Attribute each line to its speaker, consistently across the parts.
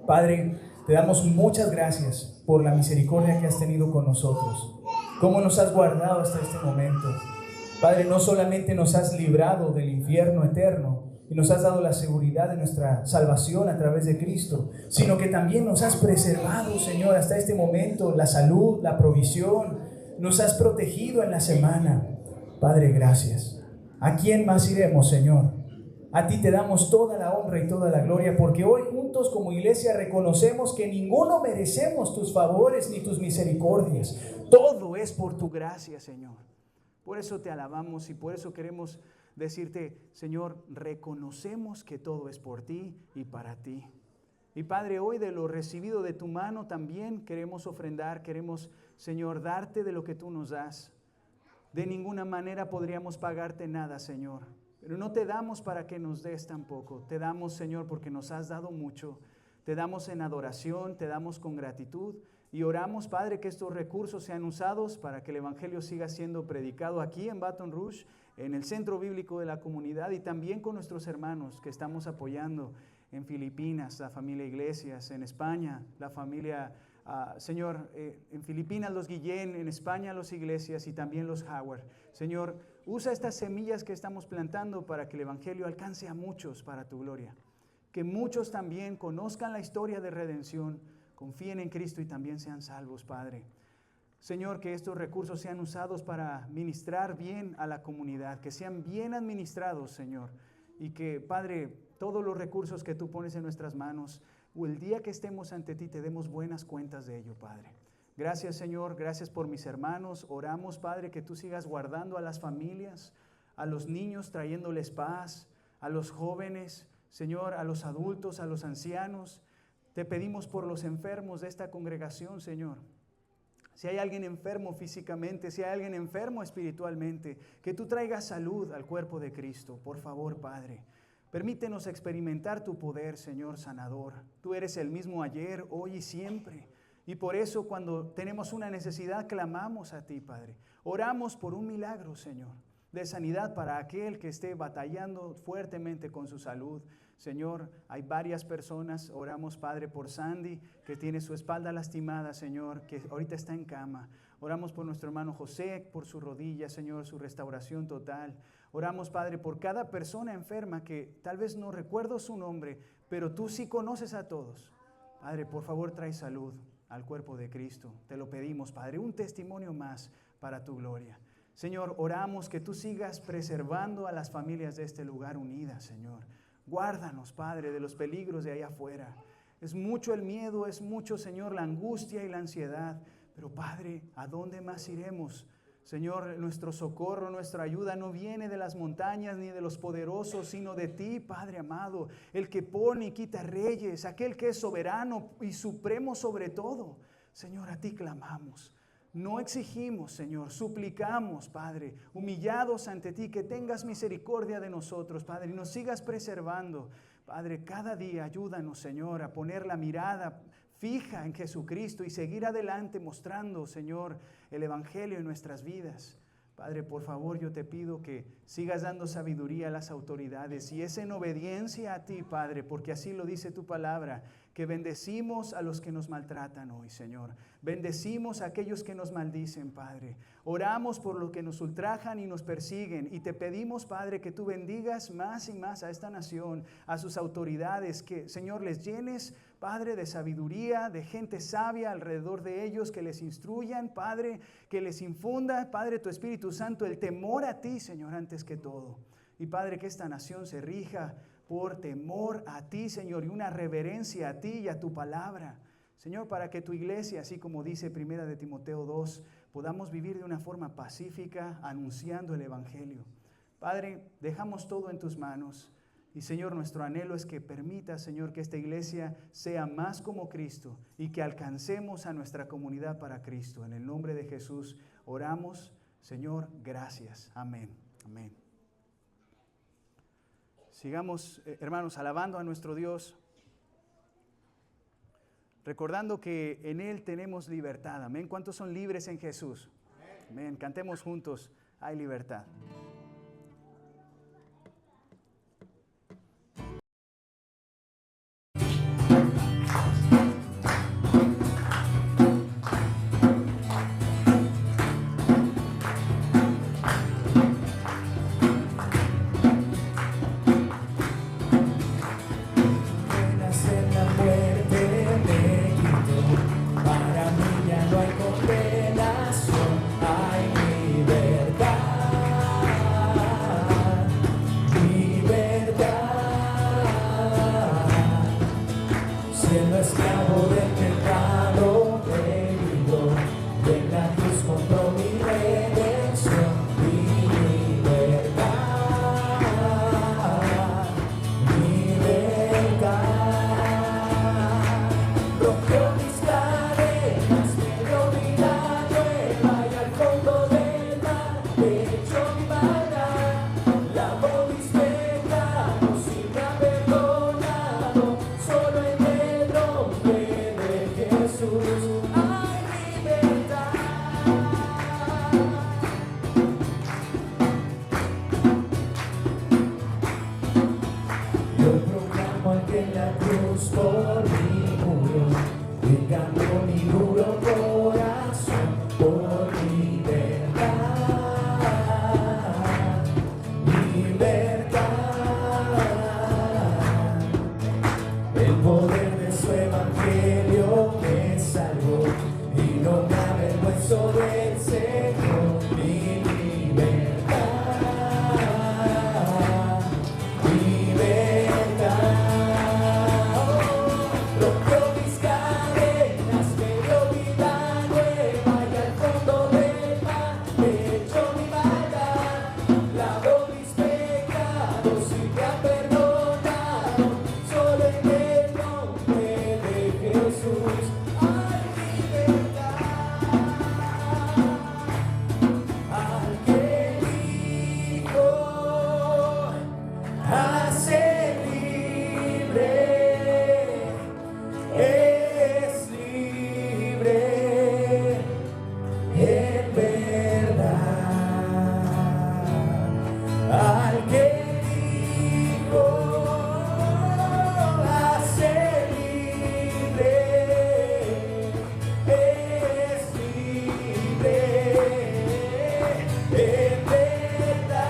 Speaker 1: Padre, te damos muchas gracias por la misericordia que has tenido con nosotros, cómo nos has guardado hasta este momento. Padre, no solamente nos has librado del infierno eterno y nos has dado la seguridad de nuestra salvación a través de Cristo, sino que también nos has preservado, Señor, hasta este momento, la salud, la provisión, nos has protegido en la semana. Padre, gracias. ¿A quién más iremos, Señor? A ti te damos toda la honra y toda la gloria, porque hoy juntos como iglesia reconocemos que ninguno merecemos tus favores ni tus misericordias. Todo es por tu gracia, Señor. Por eso te alabamos y por eso queremos decirte, Señor, reconocemos que todo es por ti y para ti. Y Padre, hoy de lo recibido de tu mano también queremos ofrendar, queremos, Señor, darte de lo que tú nos das. De ninguna manera podríamos pagarte nada, Señor. Pero no te damos para que nos des tampoco. Te damos, Señor, porque nos has dado mucho. Te damos en adoración, te damos con gratitud. Y oramos, Padre, que estos recursos sean usados para que el Evangelio siga siendo predicado aquí en Baton Rouge, en el centro bíblico de la comunidad y también con nuestros hermanos que estamos apoyando en Filipinas, la familia Iglesias, en España, la familia, Señor, en Filipinas los Guillén, en España los Iglesias y también los Howard. Señor, usa estas semillas que estamos plantando para que el Evangelio alcance a muchos para tu gloria. Que muchos también conozcan la historia de redención, confíen en Cristo y también sean salvos, Padre. Señor, que estos recursos sean usados para ministrar bien a la comunidad, que sean bien administrados, Señor. Y que, Padre, todos los recursos que tú pones en nuestras manos, o el día que estemos ante ti, te demos buenas cuentas de ello, Padre. Gracias, Señor, gracias por mis hermanos. Oramos, Padre, que tú sigas guardando a las familias, a los niños, trayéndoles paz, a los jóvenes, Señor, a los adultos, a los ancianos. Te pedimos por los enfermos de esta congregación, Señor. Si hay alguien enfermo físicamente, si hay alguien enfermo espiritualmente, que tú traigas salud al cuerpo de Cristo, por favor, Padre. Permítenos experimentar tu poder, Señor sanador. Tú eres el mismo ayer, hoy y siempre. Y por eso cuando tenemos una necesidad, clamamos a ti, Padre. Oramos por un milagro, Señor, de sanidad para aquel que esté batallando fuertemente con su salud. Señor, hay varias personas, oramos, Padre, por Sandy, que tiene su espalda lastimada, Señor, que ahorita está en cama. Oramos por nuestro hermano José, por su rodilla, Señor, su restauración total. Oramos, Padre, por cada persona enferma que tal vez no recuerdo su nombre, pero tú sí conoces a todos. Padre, por favor, trae salud al cuerpo de Cristo. Te lo pedimos, Padre, un testimonio más para tu gloria. Señor, oramos que tú sigas preservando a las familias de este lugar unidas, Señor. Guárdanos, Padre, de los peligros de allá afuera. Es mucho el miedo, es mucho, Señor, la angustia y la ansiedad. Pero, Padre, ¿a dónde más iremos? Señor, nuestro socorro, nuestra ayuda no viene de las montañas ni de los poderosos, sino de ti, Padre amado, el que pone y quita reyes, aquel que es soberano y supremo sobre todo. Señor, a ti clamamos. No exigimos, Señor, suplicamos, Padre, humillados ante ti, que tengas misericordia de nosotros, Padre, y nos sigas preservando. Padre, cada día ayúdanos, Señor, a poner la mirada fija en Jesucristo y seguir adelante mostrando, Señor, el Evangelio en nuestras vidas. Padre, por favor, yo te pido que sigas dando sabiduría a las autoridades y es en obediencia a ti, Padre, porque así lo dice tu palabra, que bendecimos a los que nos maltratan hoy, Señor. Bendecimos a aquellos que nos maldicen, Padre. Oramos por los que nos ultrajan y nos persiguen y te pedimos, Padre, que tú bendigas más y más a esta nación, a sus autoridades, que, Señor, les llenes, Padre, de sabiduría, de gente sabia alrededor de ellos, que les instruyan, Padre, que les infunda, Padre, tu Espíritu Santo, el temor a ti, Señor, antes que todo. Y, Padre, que esta nación se rija por temor a ti, Señor, y una reverencia a ti y a tu palabra. Señor, para que tu iglesia, así como dice 1 de Timoteo 2, podamos vivir de una forma pacífica, anunciando el Evangelio. Padre, dejamos todo en tus manos. Y Señor, nuestro anhelo es que permita, Señor, que esta iglesia sea más como Cristo y que alcancemos a nuestra comunidad para Cristo. En el nombre de Jesús oramos. Señor, gracias. Amén. Amén. Sigamos, hermanos, alabando a nuestro Dios, recordando que en Él tenemos libertad. Amén. ¿Cuántos son libres en Jesús? Amén. Cantemos juntos. Hay libertad. siendo esclavo del pecado, me libró, y en la cruz compró mi redención, mi libertad, rompió mis cadenas, me dio vida nueva y al fondo del mar me echó mi maldad, lavó mis pecados y me ha perdonado, solo en el nombre de Jesús hay libertad. Yo proclamo al que en la cruz por mí murió y cambió mi duro corazón por libertad, libertad. El poder de su evangelio me salvó y no me avergüenzo del Señor, mi libertad, libertad. Rompió mis cadenas, me dio vida nueva y al fondo del mar me echó mi maldad, lavó mis pecados y me ha perdonado, solo en el nombre de Jesús hay libertad. Al que dijo hace libre, es libre en verdad. Al que dijo hace libre, es libre en verdad.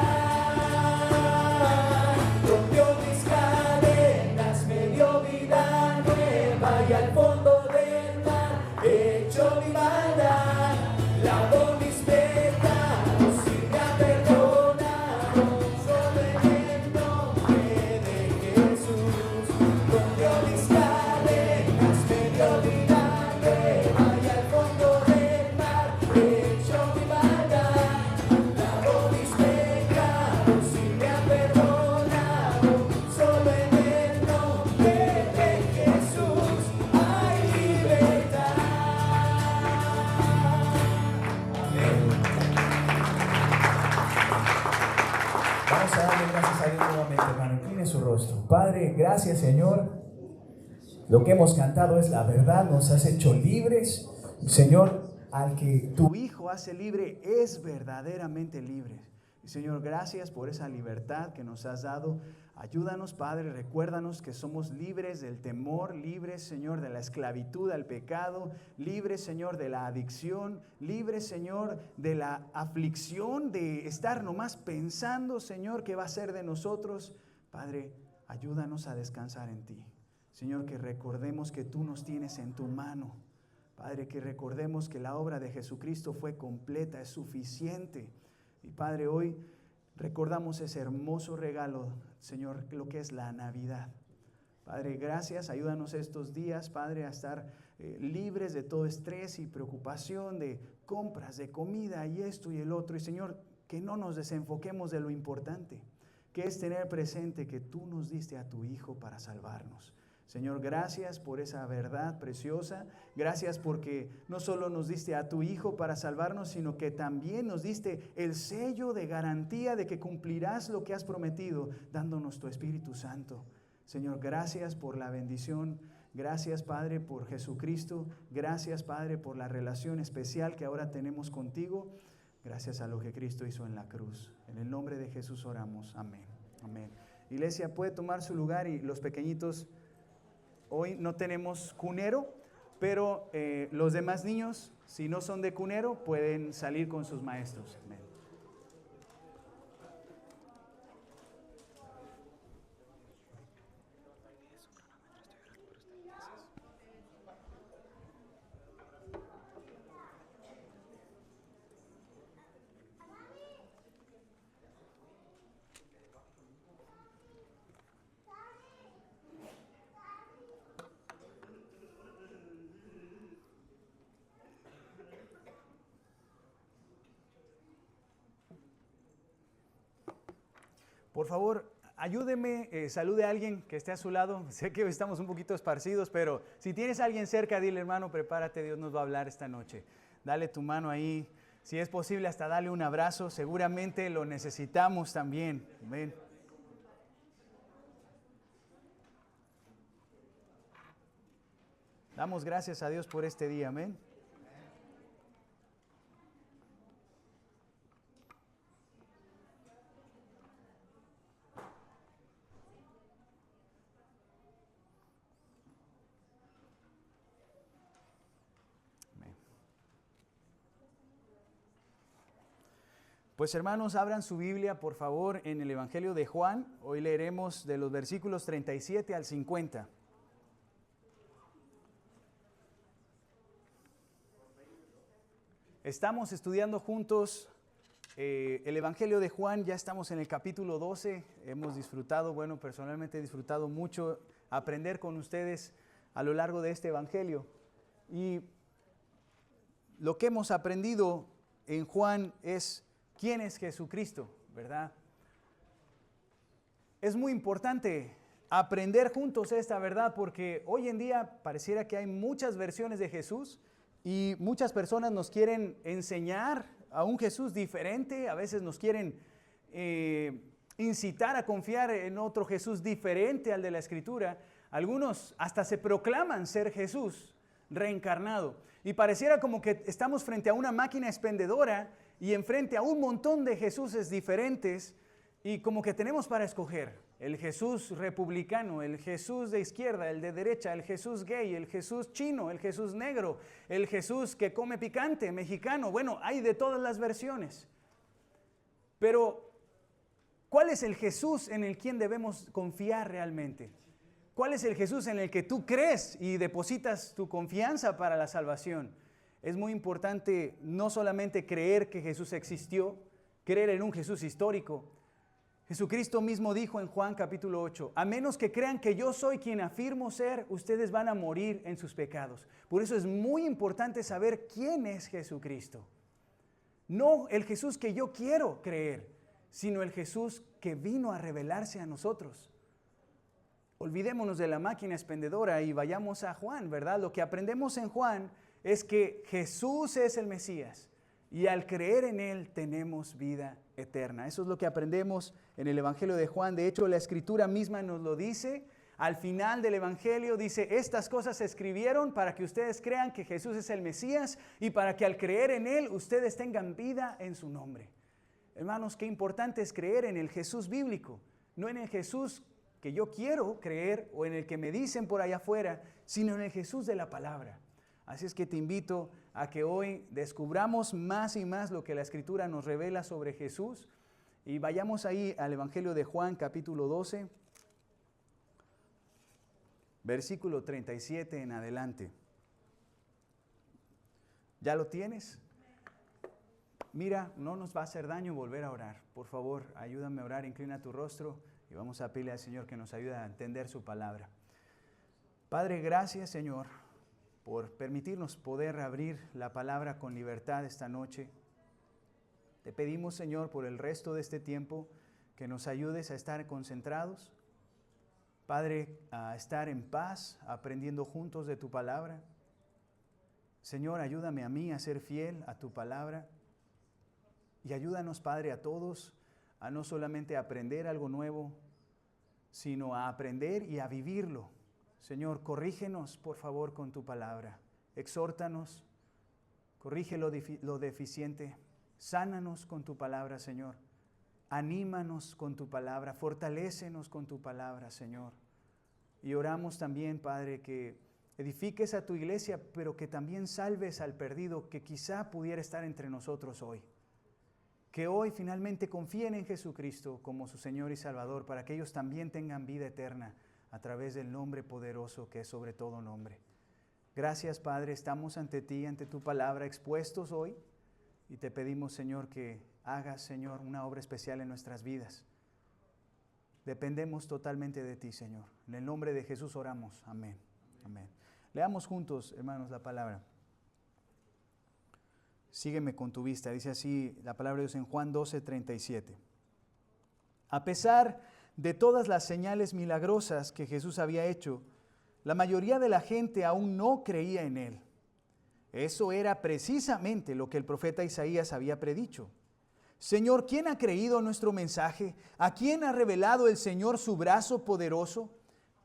Speaker 1: Rompió mis cadenas, me dio vida nueva y al fondo del mar echó mi maldad, lavó mis pecados y me ha perdonado, solo en el nombre de Jesús. Rompió mis cadenas, me dio vida nueva y al fondo del mar echó mi maldad, lavó mis pecados y me ha perdonado, solo en el nombre de Jesús hay libertad. Amén. Vamos a darle gracias a Dios nuevamente, hermano. Incline su rostro. Padre, gracias, Señor. Lo que hemos cantado es la verdad, nos has hecho libres. Señor, al que tu Hijo hace libre es verdaderamente libre. Y Señor, gracias por esa libertad que nos has dado. Ayúdanos, Padre, recuérdanos que somos libres del temor, libres, Señor, de la esclavitud al pecado, libres, Señor, de la adicción, libres, Señor, de la aflicción, de estar nomás pensando, Señor, qué va a ser de nosotros. Padre, ayúdanos a descansar en ti. Señor, que recordemos que tú nos tienes en tu mano. Padre, que recordemos que la obra de Jesucristo fue completa, es suficiente. Y Padre, hoy recordamos ese hermoso regalo, Señor, lo que es la Navidad. Padre, gracias, ayúdanos estos días, Padre, a estar libres de todo estrés y preocupación, de compras, de comida y esto y el otro. Y Señor, que no nos desenfoquemos de lo importante, que es tener presente que tú nos diste a tu Hijo para salvarnos. Señor, gracias por esa verdad preciosa. Gracias porque no solo nos diste a tu Hijo para salvarnos, sino que también nos diste el sello de garantía de que cumplirás lo que has prometido, dándonos tu Espíritu Santo. Señor, gracias por la bendición. Gracias, Padre, por Jesucristo. Gracias, Padre, por la relación especial que ahora tenemos contigo. Gracias a lo que Cristo hizo en la cruz. En el nombre de Jesús oramos. Amén. Amén. Iglesia, puede tomar su lugar y los pequeñitos. Hoy no tenemos cunero, pero los demás niños, si no son de cunero, pueden salir con sus maestros. Amén.
Speaker 2: Por favor, ayúdeme, salude a alguien que esté a su lado. Sé que hoy estamos un poquito esparcidos, pero si tienes a alguien cerca, dile, hermano, prepárate, Dios nos va a hablar esta noche. Dale tu mano ahí. Si es posible, hasta dale un abrazo. Seguramente lo necesitamos también. Amén. Damos gracias a Dios por este día. Amén. Pues hermanos, abran su Biblia, por favor, en el Evangelio de Juan. Hoy leeremos de los versículos 37 al 50. Estamos estudiando juntos el Evangelio de Juan, ya estamos en el capítulo 12. Hemos disfrutado, bueno, personalmente he disfrutado mucho aprender con ustedes a lo largo de este Evangelio. Y lo que hemos aprendido en Juan es quién es Jesucristo, ¿verdad? Es muy importante aprender juntos esta verdad porque hoy en día pareciera que hay muchas versiones de Jesús y muchas personas nos quieren enseñar a un Jesús diferente, a veces nos quieren incitar a confiar en otro Jesús diferente al de la Escritura. Algunos hasta se proclaman ser Jesús reencarnado y pareciera como que estamos frente a una máquina expendedora y enfrente a un montón de Jesuses diferentes y como que tenemos para escoger el Jesús republicano, el Jesús de izquierda, el de derecha, el Jesús gay, el Jesús chino, el Jesús negro, el Jesús que come picante, mexicano. Bueno, hay de todas las versiones. Pero, ¿cuál es el Jesús en el quien debemos confiar realmente? ¿Cuál es el Jesús en el que tú crees y depositas tu confianza para la salvación? Es muy importante no solamente creer que Jesús existió, creer en un Jesús histórico. Jesucristo mismo dijo en Juan capítulo 8, a menos que crean que yo soy quien afirmo ser, ustedes van a morir en sus pecados. Por eso es muy importante saber quién es Jesucristo. No el Jesús que yo quiero creer, sino el Jesús que vino a revelarse a nosotros. Olvidémonos de la máquina expendedora y vayamos a Juan, ¿verdad? Lo que aprendemos en Juan es que Jesús es el Mesías y al creer en Él tenemos vida eterna. Eso es lo que aprendemos en el Evangelio de Juan. De hecho, la Escritura misma nos lo dice. Al final del Evangelio dice, estas cosas se escribieron para que ustedes crean que Jesús es el Mesías y para que al creer en Él ustedes tengan vida en su nombre. Hermanos, qué importante es creer en el Jesús bíblico, no en el Jesús que yo quiero creer o en el que me dicen por allá afuera, sino en el Jesús de la palabra. Así es que te invito a que hoy descubramos más y más lo que la Escritura nos revela sobre Jesús y vayamos ahí al Evangelio de Juan capítulo 12, versículo 37 en adelante. ¿Ya lo tienes? Mira, no nos va a hacer daño volver a orar. Por favor, ayúdame a orar, inclina tu rostro y vamos a pedirle al Señor que nos ayude a entender su palabra. Padre, gracias, Señor, por permitirnos poder abrir la palabra con libertad esta noche. Te pedimos, Señor, por el resto de este tiempo, que nos ayudes a estar concentrados. Padre, a estar en paz, aprendiendo juntos de tu palabra. Señor, ayúdame a mí a ser fiel a tu palabra. Y ayúdanos, Padre, a todos a no solamente aprender algo nuevo, sino a aprender y a vivirlo. Señor, corrígenos, por favor, con tu palabra. Exhórtanos, corrige lo deficiente. Sánanos con tu palabra, Señor. Anímanos con tu palabra. Fortalécenos con tu palabra, Señor. Y oramos también, Padre, que edifiques a tu iglesia, pero que también salves al perdido que quizá pudiera estar entre nosotros hoy. Que hoy finalmente confíen en Jesucristo como su Señor y Salvador para que ellos también tengan vida eterna a través del nombre poderoso que es sobre todo nombre. Gracias, Padre, estamos ante ti, ante tu palabra, expuestos hoy y te pedimos, Señor, que hagas, Señor, una obra especial en nuestras vidas. Dependemos totalmente de ti, Señor. En el nombre de Jesús oramos. Amén. Amén. Leamos juntos, hermanos, la palabra. Sígueme con tu vista. Dice así la palabra de Dios en Juan 12:37. A pesar de todas las señales milagrosas que Jesús había hecho, la mayoría de la gente aún no creía en Él. Eso era precisamente lo que el profeta Isaías había predicho. Señor, ¿quién ha creído nuestro mensaje? ¿A quién ha revelado el Señor su brazo poderoso?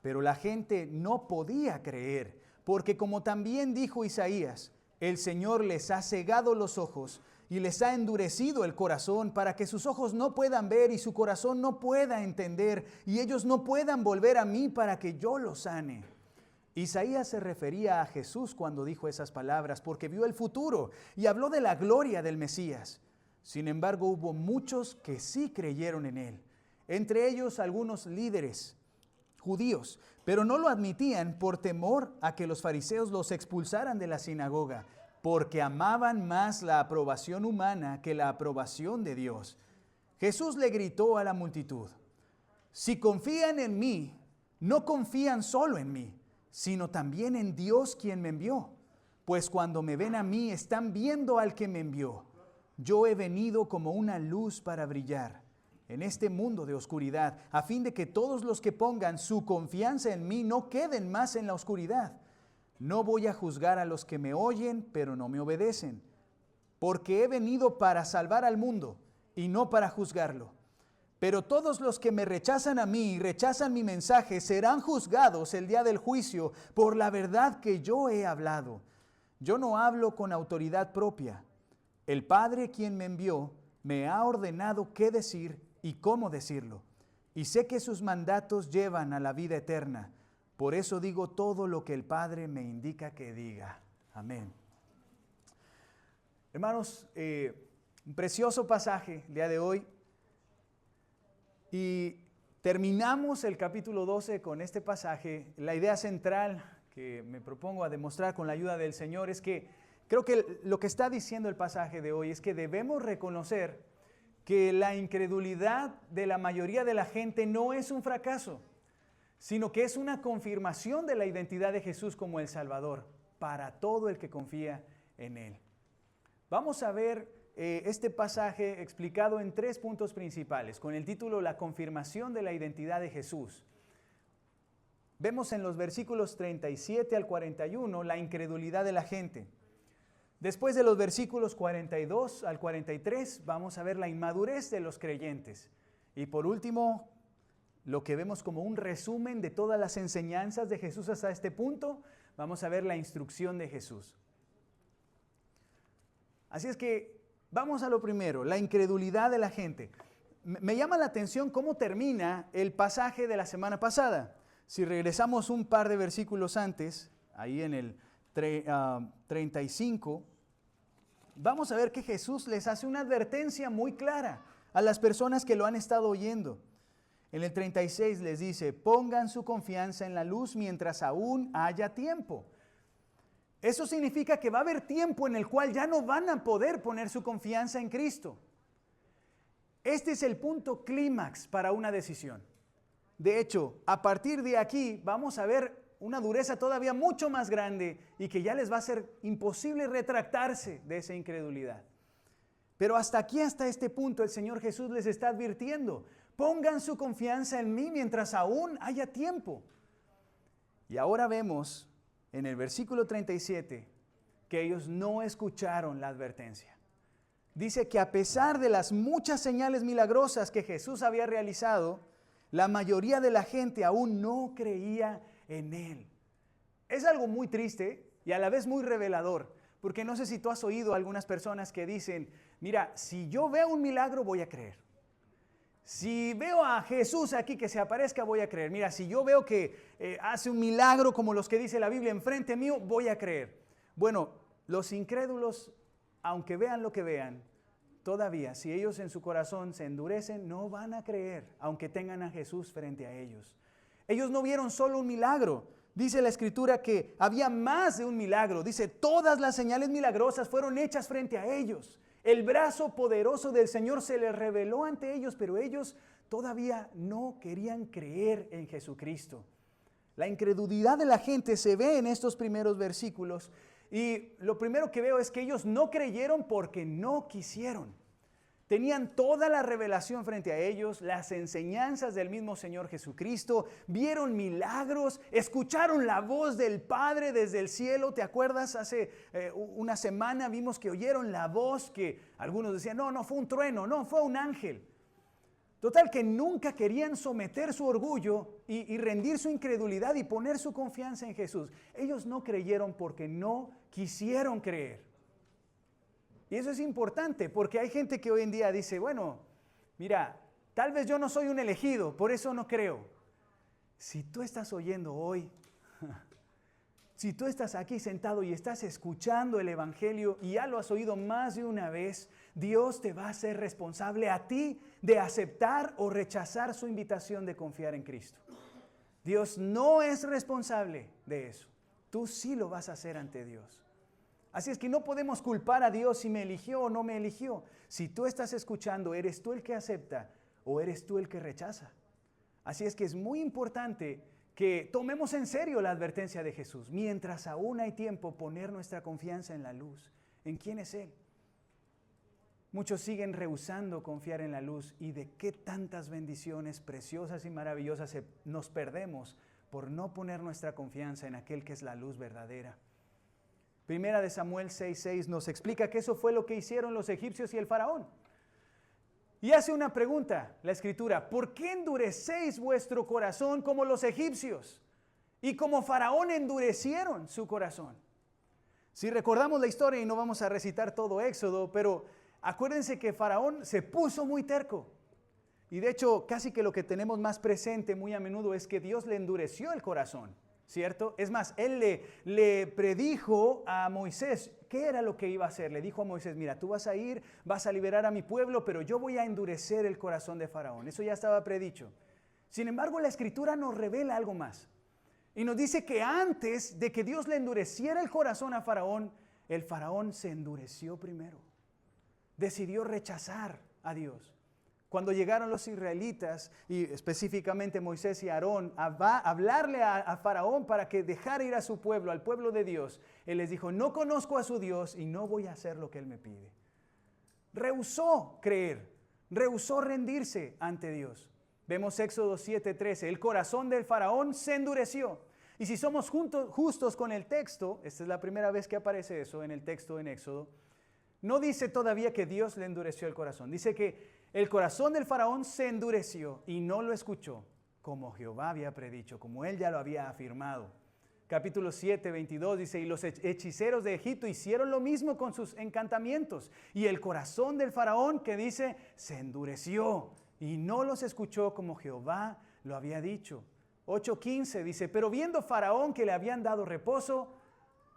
Speaker 2: Pero la gente no podía creer, porque como también dijo Isaías, el Señor les ha cegado los ojos y les ha endurecido el corazón para que sus ojos no puedan ver y su corazón no pueda entender y ellos no puedan volver a mí para que yo los sane. Isaías se refería a Jesús cuando dijo esas palabras porque vio el futuro y habló de la gloria del Mesías. Sin embargo, hubo muchos que sí creyeron en Él, entre ellos algunos líderes judíos, pero no lo admitían por temor a que los fariseos los expulsaran de la sinagoga, porque amaban más la aprobación humana que la aprobación de Dios. Jesús le gritó a la multitud, si confían en mí, no confían solo en mí, sino también en Dios quien me envió. Pues cuando me ven a mí, están viendo al que me envió. Yo he venido como una luz para brillar en este mundo de oscuridad, a fin de que todos los que pongan su confianza en mí no queden más en la oscuridad. No voy a juzgar a los que me oyen, pero no me obedecen, porque he venido para salvar al mundo y no para juzgarlo. Pero todos los que me rechazan a mí y rechazan mi mensaje serán juzgados el día del juicio por la verdad que yo he hablado. Yo no hablo con autoridad propia. El Padre quien me envió me ha ordenado qué decir y cómo decirlo. Y sé que sus mandatos llevan a la vida eterna. Por eso digo todo lo que el Padre me indica que diga. Amén. Hermanos, un precioso pasaje el día de hoy. Y terminamos el capítulo 12 con este pasaje. La idea central que me propongo a demostrar con la ayuda del Señor es que creo que lo que está diciendo el pasaje de hoy es que debemos reconocer que la incredulidad de la mayoría de la gente no es un fracaso, sino que es una confirmación de la identidad de Jesús como el Salvador para todo el que confía en Él. Vamos a ver este pasaje explicado en 3 puntos principales, con el título La confirmación de la identidad de Jesús. Vemos en los versículos 37 al 41 la incredulidad de la gente. Después de los versículos 42 al 43 vamos a ver la inmadurez de los creyentes. Y por último, lo que vemos como un resumen de todas las enseñanzas de Jesús hasta este punto, vamos a ver la instrucción de Jesús. Así es que vamos a lo primero, la incredulidad de la gente. Me llama la atención cómo termina el pasaje de la semana pasada. Si regresamos un par de versículos antes, ahí en el 35, vamos a ver que Jesús les hace una advertencia muy clara a las personas que lo han estado oyendo. En el 36 les dice, pongan su confianza en la luz mientras aún haya tiempo. Eso significa que va a haber tiempo en el cual ya no van a poder poner su confianza en Cristo. Este es el punto clímax para una decisión. De hecho, a partir de aquí vamos a ver una dureza todavía mucho más grande y que ya les va a ser imposible retractarse de esa incredulidad. Pero hasta este punto, el Señor Jesús les está advirtiendo, pongan su confianza en mí mientras aún haya tiempo. Y ahora vemos en el versículo 37 que ellos no escucharon la advertencia. Dice que a pesar de las muchas señales milagrosas que Jesús había realizado, la mayoría de la gente aún no creía en Él. Es algo muy triste y a la vez muy revelador, porque no sé si tú has oído a algunas personas que dicen, mira, si yo veo un milagro voy a creer. Si veo a Jesús aquí que se aparezca, voy a creer. Mira, si yo veo que hace un milagro como los que dice la Biblia enfrente mío, voy a creer. Bueno, los incrédulos, aunque vean lo que vean, todavía, si ellos en su corazón se endurecen, no van a creer, aunque tengan a Jesús frente a ellos. Ellos no vieron solo un milagro. Dice la Escritura que había más de un milagro. Dice, todas las señales milagrosas fueron hechas frente a ellos. El brazo poderoso del Señor se les reveló ante ellos, pero ellos todavía no querían creer en Jesucristo. La incredulidad de la gente se ve en estos primeros versículos. Y lo primero que veo es que ellos no creyeron porque no quisieron. Tenían toda la revelación frente a ellos, las enseñanzas del mismo Señor Jesucristo, vieron milagros, escucharon la voz del Padre desde el cielo. ¿Te acuerdas? Hace una semana vimos que oyeron la voz que algunos decían, no fue un trueno, no, fue un ángel. Total, que nunca querían someter su orgullo y rendir su incredulidad y poner su confianza en Jesús. Ellos no creyeron porque no quisieron creer. Y eso es importante porque hay gente que hoy en día dice, bueno, mira, tal vez yo no soy un elegido, por eso no creo. Si tú estás oyendo hoy, si tú estás aquí sentado y estás escuchando el Evangelio y ya lo has oído más de una vez, Dios te va a hacer responsable a ti de aceptar o rechazar su invitación de confiar en Cristo. Dios no es responsable de eso. Tú sí lo vas a hacer ante Dios. Así es que no podemos culpar a Dios si me eligió o no me eligió. Si tú estás escuchando, ¿eres tú el que acepta o eres tú el que rechaza? Así es que es muy importante que tomemos en serio la advertencia de Jesús. Mientras aún hay tiempo, poner nuestra confianza en la luz. ¿En quién es Él? Muchos siguen rehusando confiar en la luz y de qué tantas bendiciones preciosas y maravillosas nos perdemos por no poner nuestra confianza en aquel que es la luz verdadera. Primera de Samuel 6:6 nos explica que eso fue lo que hicieron los egipcios y el faraón. Y hace una pregunta la Escritura: ¿por qué endurecéis vuestro corazón como los egipcios? Y como faraón endurecieron su corazón. Si recordamos la historia, y no vamos a recitar todo Éxodo, pero acuérdense que faraón se puso muy terco. Y de hecho, casi que lo que tenemos más presente muy a menudo es que Dios le endureció el corazón. ¿Cierto? Es más, él le predijo a Moisés qué era lo que iba a hacer. Le dijo a Moisés, mira, tú vas a ir, vas a liberar a mi pueblo, pero yo voy a endurecer el corazón de Faraón. Eso ya estaba predicho. Sin embargo, la Escritura nos revela algo más. Y nos dice que antes de que Dios le endureciera el corazón a Faraón, el Faraón se endureció primero. Decidió rechazar a Dios. Cuando llegaron los israelitas, y específicamente Moisés y Aarón, a hablarle a Faraón para que dejara ir a su pueblo, al pueblo de Dios, él les dijo, no conozco a su Dios y no voy a hacer lo que él me pide. Rehusó creer, rehusó rendirse ante Dios. Vemos Éxodo 7:13, el corazón del Faraón se endureció. Y si somos justos con el texto, esta es la primera vez que aparece eso en el texto en Éxodo, no dice todavía que Dios le endureció el corazón, dice que el corazón del faraón se endureció y no lo escuchó, como Jehová había predicho, como él ya lo había afirmado. Capítulo 7:22 dice, y los hechiceros de Egipto hicieron lo mismo con sus encantamientos. Y el corazón del faraón, que dice, se endureció y no los escuchó como Jehová lo había dicho. 8:15 dice, pero viendo Faraón que le habían dado reposo,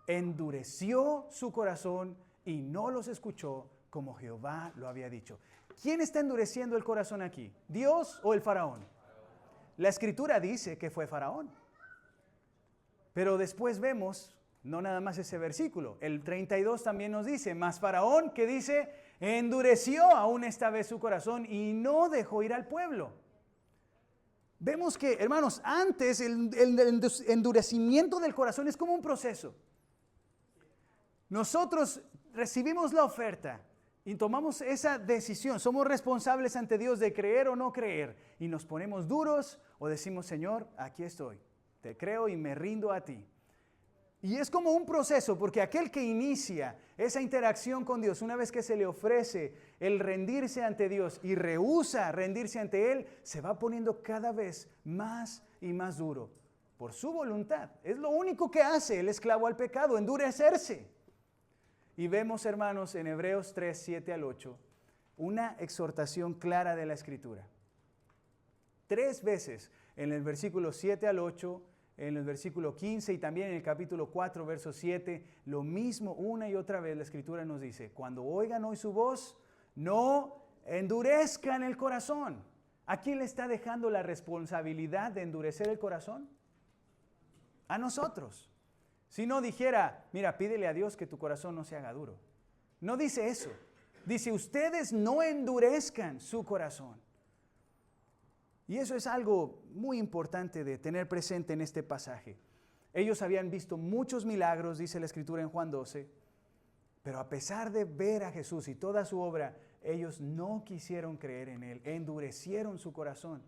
Speaker 2: endureció su corazón y no los escuchó como Jehová lo había dicho. ¿Quién está endureciendo el corazón aquí? ¿Dios o el faraón? La Escritura dice que fue Faraón. Pero después vemos, no nada más ese versículo, el 32 también nos dice, mas Faraón, que dice, endureció aún esta vez su corazón y no dejó ir al pueblo. Vemos que, hermanos, antes el endurecimiento del corazón es como un proceso. Nosotros recibimos la oferta y tomamos esa decisión. Somos responsables ante Dios de creer o no creer. Y nos ponemos duros o decimos, Señor, aquí estoy. Te creo y me rindo a ti. Y es como un proceso, porque aquel que inicia esa interacción con Dios, una vez que se le ofrece el rendirse ante Dios y rehúsa rendirse ante Él, se va poniendo cada vez más y más duro por su voluntad. Es lo único que hace el esclavo al pecado, endurecerse. Y vemos, hermanos, en Hebreos 3, 7 al 8, una exhortación clara de la Escritura. 3 veces en el versículo 7 al 8, en el versículo 15 y también en el capítulo 4, verso 7, lo mismo una y otra vez la Escritura nos dice, cuando oigan hoy su voz, no endurezcan el corazón. ¿A quién le está dejando la responsabilidad de endurecer el corazón? A nosotros. Si no dijera, mira, pídele a Dios que tu corazón no se haga duro. No dice eso. Dice, ustedes no endurezcan su corazón. Y eso es algo muy importante de tener presente en este pasaje. Ellos habían visto muchos milagros, dice la Escritura en Juan 12, Pero a pesar de ver a Jesús y toda su obra, ellos no quisieron creer en Él, endurecieron su corazón.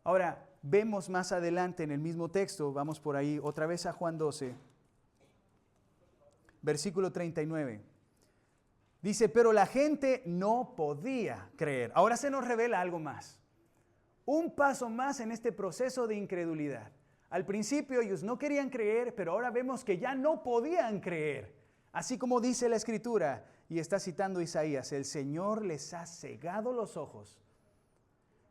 Speaker 2: Ahora, vemos más adelante en el mismo texto, vamos por ahí otra vez a Juan 12, versículo 39. Dice, pero la gente no podía creer. Ahora se nos revela algo más. Un paso más en este proceso de incredulidad. Al principio ellos no querían creer, pero ahora vemos que ya no podían creer. Así como dice la Escritura, y está citando Isaías, el Señor les ha cegado los ojos.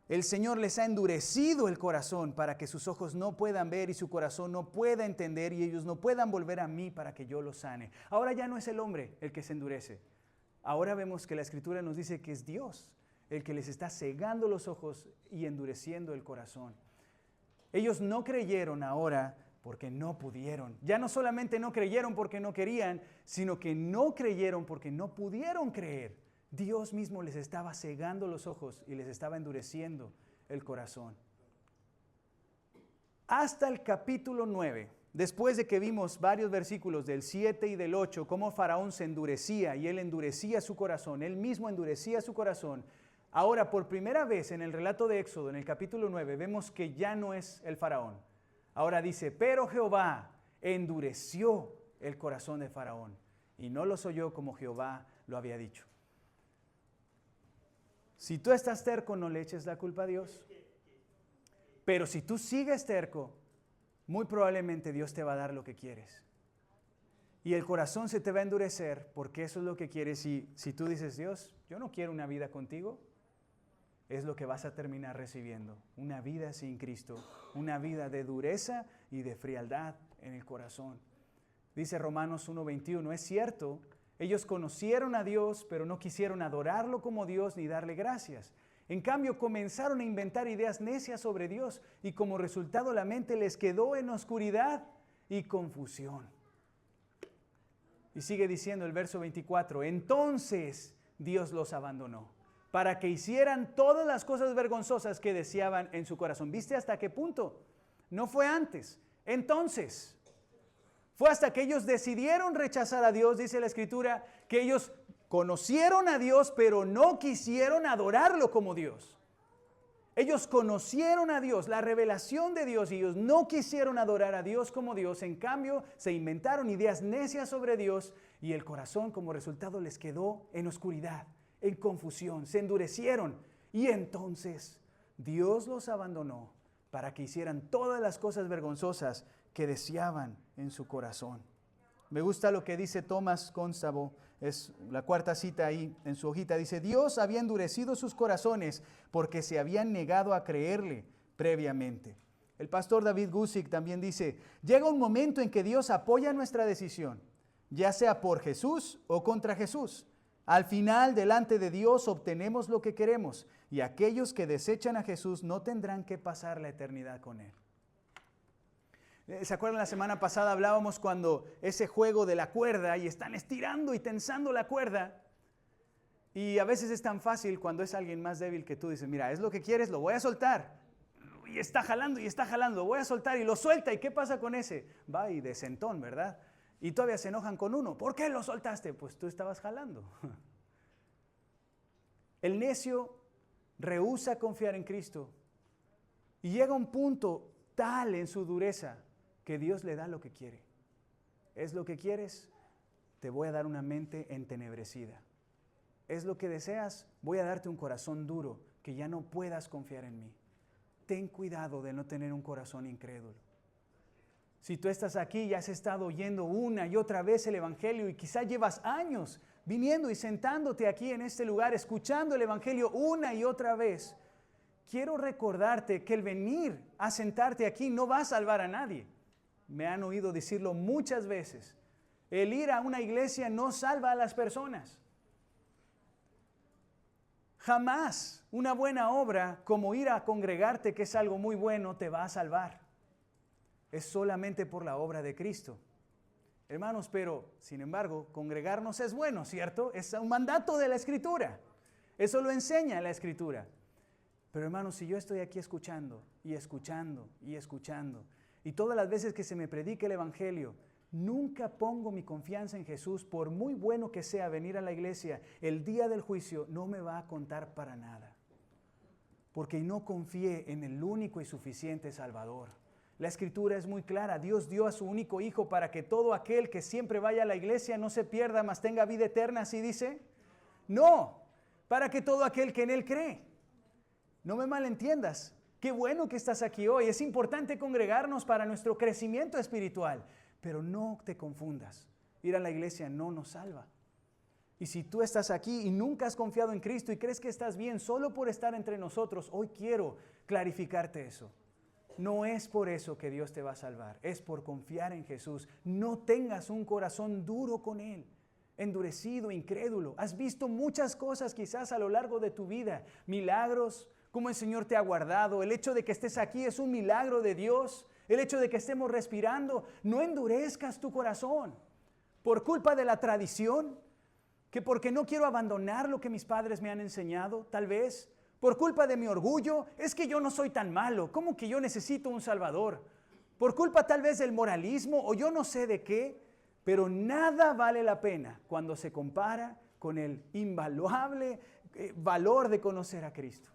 Speaker 2: El Señor les ha endurecido el corazón para que sus ojos no puedan ver y su corazón no pueda entender y ellos no puedan volver a mí para que yo los sane. Ahora ya no es el hombre el que se endurece. Ahora vemos que la Escritura nos dice que es Dios el que les está cegando los ojos y endureciendo el corazón. Ellos no creyeron ahora porque no pudieron. Ya no solamente no creyeron porque no querían, sino que no creyeron porque no pudieron creer. Dios mismo les estaba cegando los ojos y les estaba endureciendo el corazón. Hasta el capítulo 9, después de que vimos varios versículos del 7 y del 8, cómo Faraón se endurecía y él endurecía su corazón, él mismo endurecía su corazón. Ahora, por primera vez en el relato de Éxodo, en el capítulo 9, vemos que ya no es el Faraón. Ahora dice, pero Jehová endureció el corazón de Faraón y no los oyó como Jehová lo había dicho. Si tú estás terco, no le eches la culpa a Dios. Pero si tú sigues terco, muy probablemente Dios te va a dar lo que quieres. Y el corazón se te va a endurecer porque eso es lo que quieres. Y si tú dices, Dios, yo no quiero una vida contigo, es lo que vas a terminar recibiendo. Una vida sin Cristo, una vida de dureza y de frialdad en el corazón. Dice Romanos 1:21, es cierto, ellos conocieron a Dios, pero no quisieron adorarlo como Dios ni darle gracias. En cambio, comenzaron a inventar ideas necias sobre Dios y como resultado la mente les quedó en oscuridad y confusión. Y sigue diciendo el verso 24, entonces Dios los abandonó para que hicieran todas las cosas vergonzosas que deseaban en su corazón. ¿Viste hasta qué punto? No fue antes, entonces. Fue hasta que ellos decidieron rechazar a Dios, dice la Escritura, que ellos conocieron a Dios, pero no quisieron adorarlo como Dios. Ellos conocieron a Dios, la revelación de Dios, y ellos no quisieron adorar a Dios como Dios. En cambio, se inventaron ideas necias sobre Dios y el corazón como resultado les quedó en oscuridad, en confusión, se endurecieron. Y entonces Dios los abandonó para que hicieran todas las cosas vergonzosas que deseaban en su corazón. Me gusta lo que dice Tomás Constable, es la cuarta cita ahí en su hojita, dice, Dios había endurecido sus corazones porque se habían negado a creerle previamente. El pastor David Guzik también dice, llega un momento en que Dios apoya nuestra decisión, ya sea por Jesús o contra Jesús. Al final, delante de Dios obtenemos lo que queremos y aquellos que desechan a Jesús no tendrán que pasar la eternidad con Él. ¿Se acuerdan la semana pasada hablábamos cuando ese juego de la cuerda y están estirando y tensando la cuerda? Y a veces es tan fácil cuando es alguien más débil que tú dices, mira, es lo que quieres, lo voy a soltar. Y está jalando, lo voy a soltar y lo suelta. ¿Y qué pasa con ese? Va y de sentón, ¿verdad? Y todavía se enojan con uno. ¿Por qué lo soltaste? Pues tú estabas jalando. El necio rehúsa confiar en Cristo y llega a un punto tal en su dureza que Dios le da lo que quiere. ¿Es lo que quieres? Te voy a dar una mente entenebrecida. ¿Es lo que deseas? Voy a darte un corazón duro que ya no puedas confiar en mí. Ten cuidado de no tener un corazón incrédulo. Si tú estás aquí y has estado oyendo una y otra vez el Evangelio y quizá llevas años viniendo y sentándote aquí en este lugar, escuchando el Evangelio una y otra vez, quiero recordarte que el venir a sentarte aquí no va a salvar a nadie. Me han oído decirlo muchas veces. El ir a una iglesia no salva a las personas. Jamás una buena obra como ir a congregarte, que es algo muy bueno, te va a salvar. Es solamente por la obra de Cristo. Hermanos, pero sin embargo, congregarnos es bueno, ¿cierto? Es un mandato de la Escritura. Eso lo enseña la Escritura. Pero hermanos, si yo estoy aquí escuchando y escuchando y escuchando, y todas las veces que se me predica el Evangelio, Nunca pongo mi confianza en Jesús, por muy bueno que sea venir a la iglesia, el día del juicio no me va a contar para nada. Porque no confié en el único y suficiente Salvador. La Escritura es muy clara. Dios dio a su único Hijo para que todo aquel que siempre vaya a la iglesia no se pierda, mas tenga vida eterna, ¿así dice? No, para que todo aquel que en Él cree. No me malentiendas. Qué bueno que estás aquí hoy. Es importante congregarnos para nuestro crecimiento espiritual. Pero no te confundas. Ir a la iglesia no nos salva. Y si tú estás aquí y nunca has confiado en Cristo y crees que estás bien solo por estar entre nosotros, hoy quiero clarificarte eso. No es por eso que Dios te va a salvar, es por confiar en Jesús. No tengas un corazón duro con Él, endurecido, incrédulo. Has visto muchas cosas quizás a lo largo de tu vida, milagros, cómo el Señor te ha guardado. El hecho de que estés aquí es un milagro de Dios. El hecho de que estemos respirando, no endurezcas tu corazón por culpa de la tradición, que porque no quiero abandonar lo que mis padres me han enseñado, tal vez. Por culpa de mi orgullo, es que yo no soy tan malo, ¿cómo que yo necesito un Salvador? Por culpa tal vez del moralismo o yo no sé de qué, pero nada vale la pena cuando se compara con el invaluable valor de conocer a Cristo.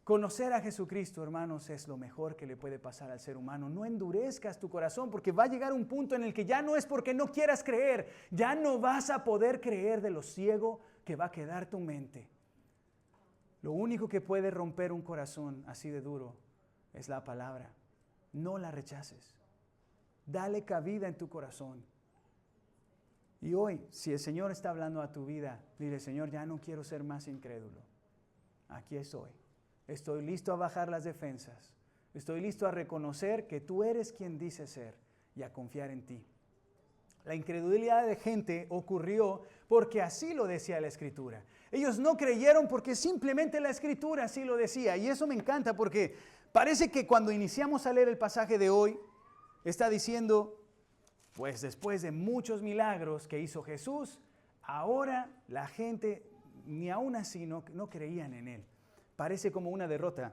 Speaker 2: Conocer a Jesucristo, hermanos, es lo mejor que le puede pasar al ser humano. No endurezcas tu corazón porque va a llegar un punto en el que ya no es porque no quieras creer, ya no vas a poder creer de lo ciego que va a quedar tu mente. Lo único que puede romper un corazón así de duro es la palabra. No la rechaces. Dale cabida en tu corazón. Y hoy, si el Señor está hablando a tu vida, dile, Señor, ya no quiero ser más incrédulo. Aquí estoy. Estoy listo a bajar las defensas. Estoy listo a reconocer que tú eres quien dices ser y a confiar en ti. La incredulidad de gente ocurrió porque así lo decía la Escritura. Ellos no creyeron porque simplemente la Escritura así lo decía. Y eso me encanta porque parece que cuando iniciamos a leer el pasaje de hoy, está diciendo, pues después de muchos milagros que hizo Jesús, ahora la gente ni aún así no creían en Él. Parece como una derrota.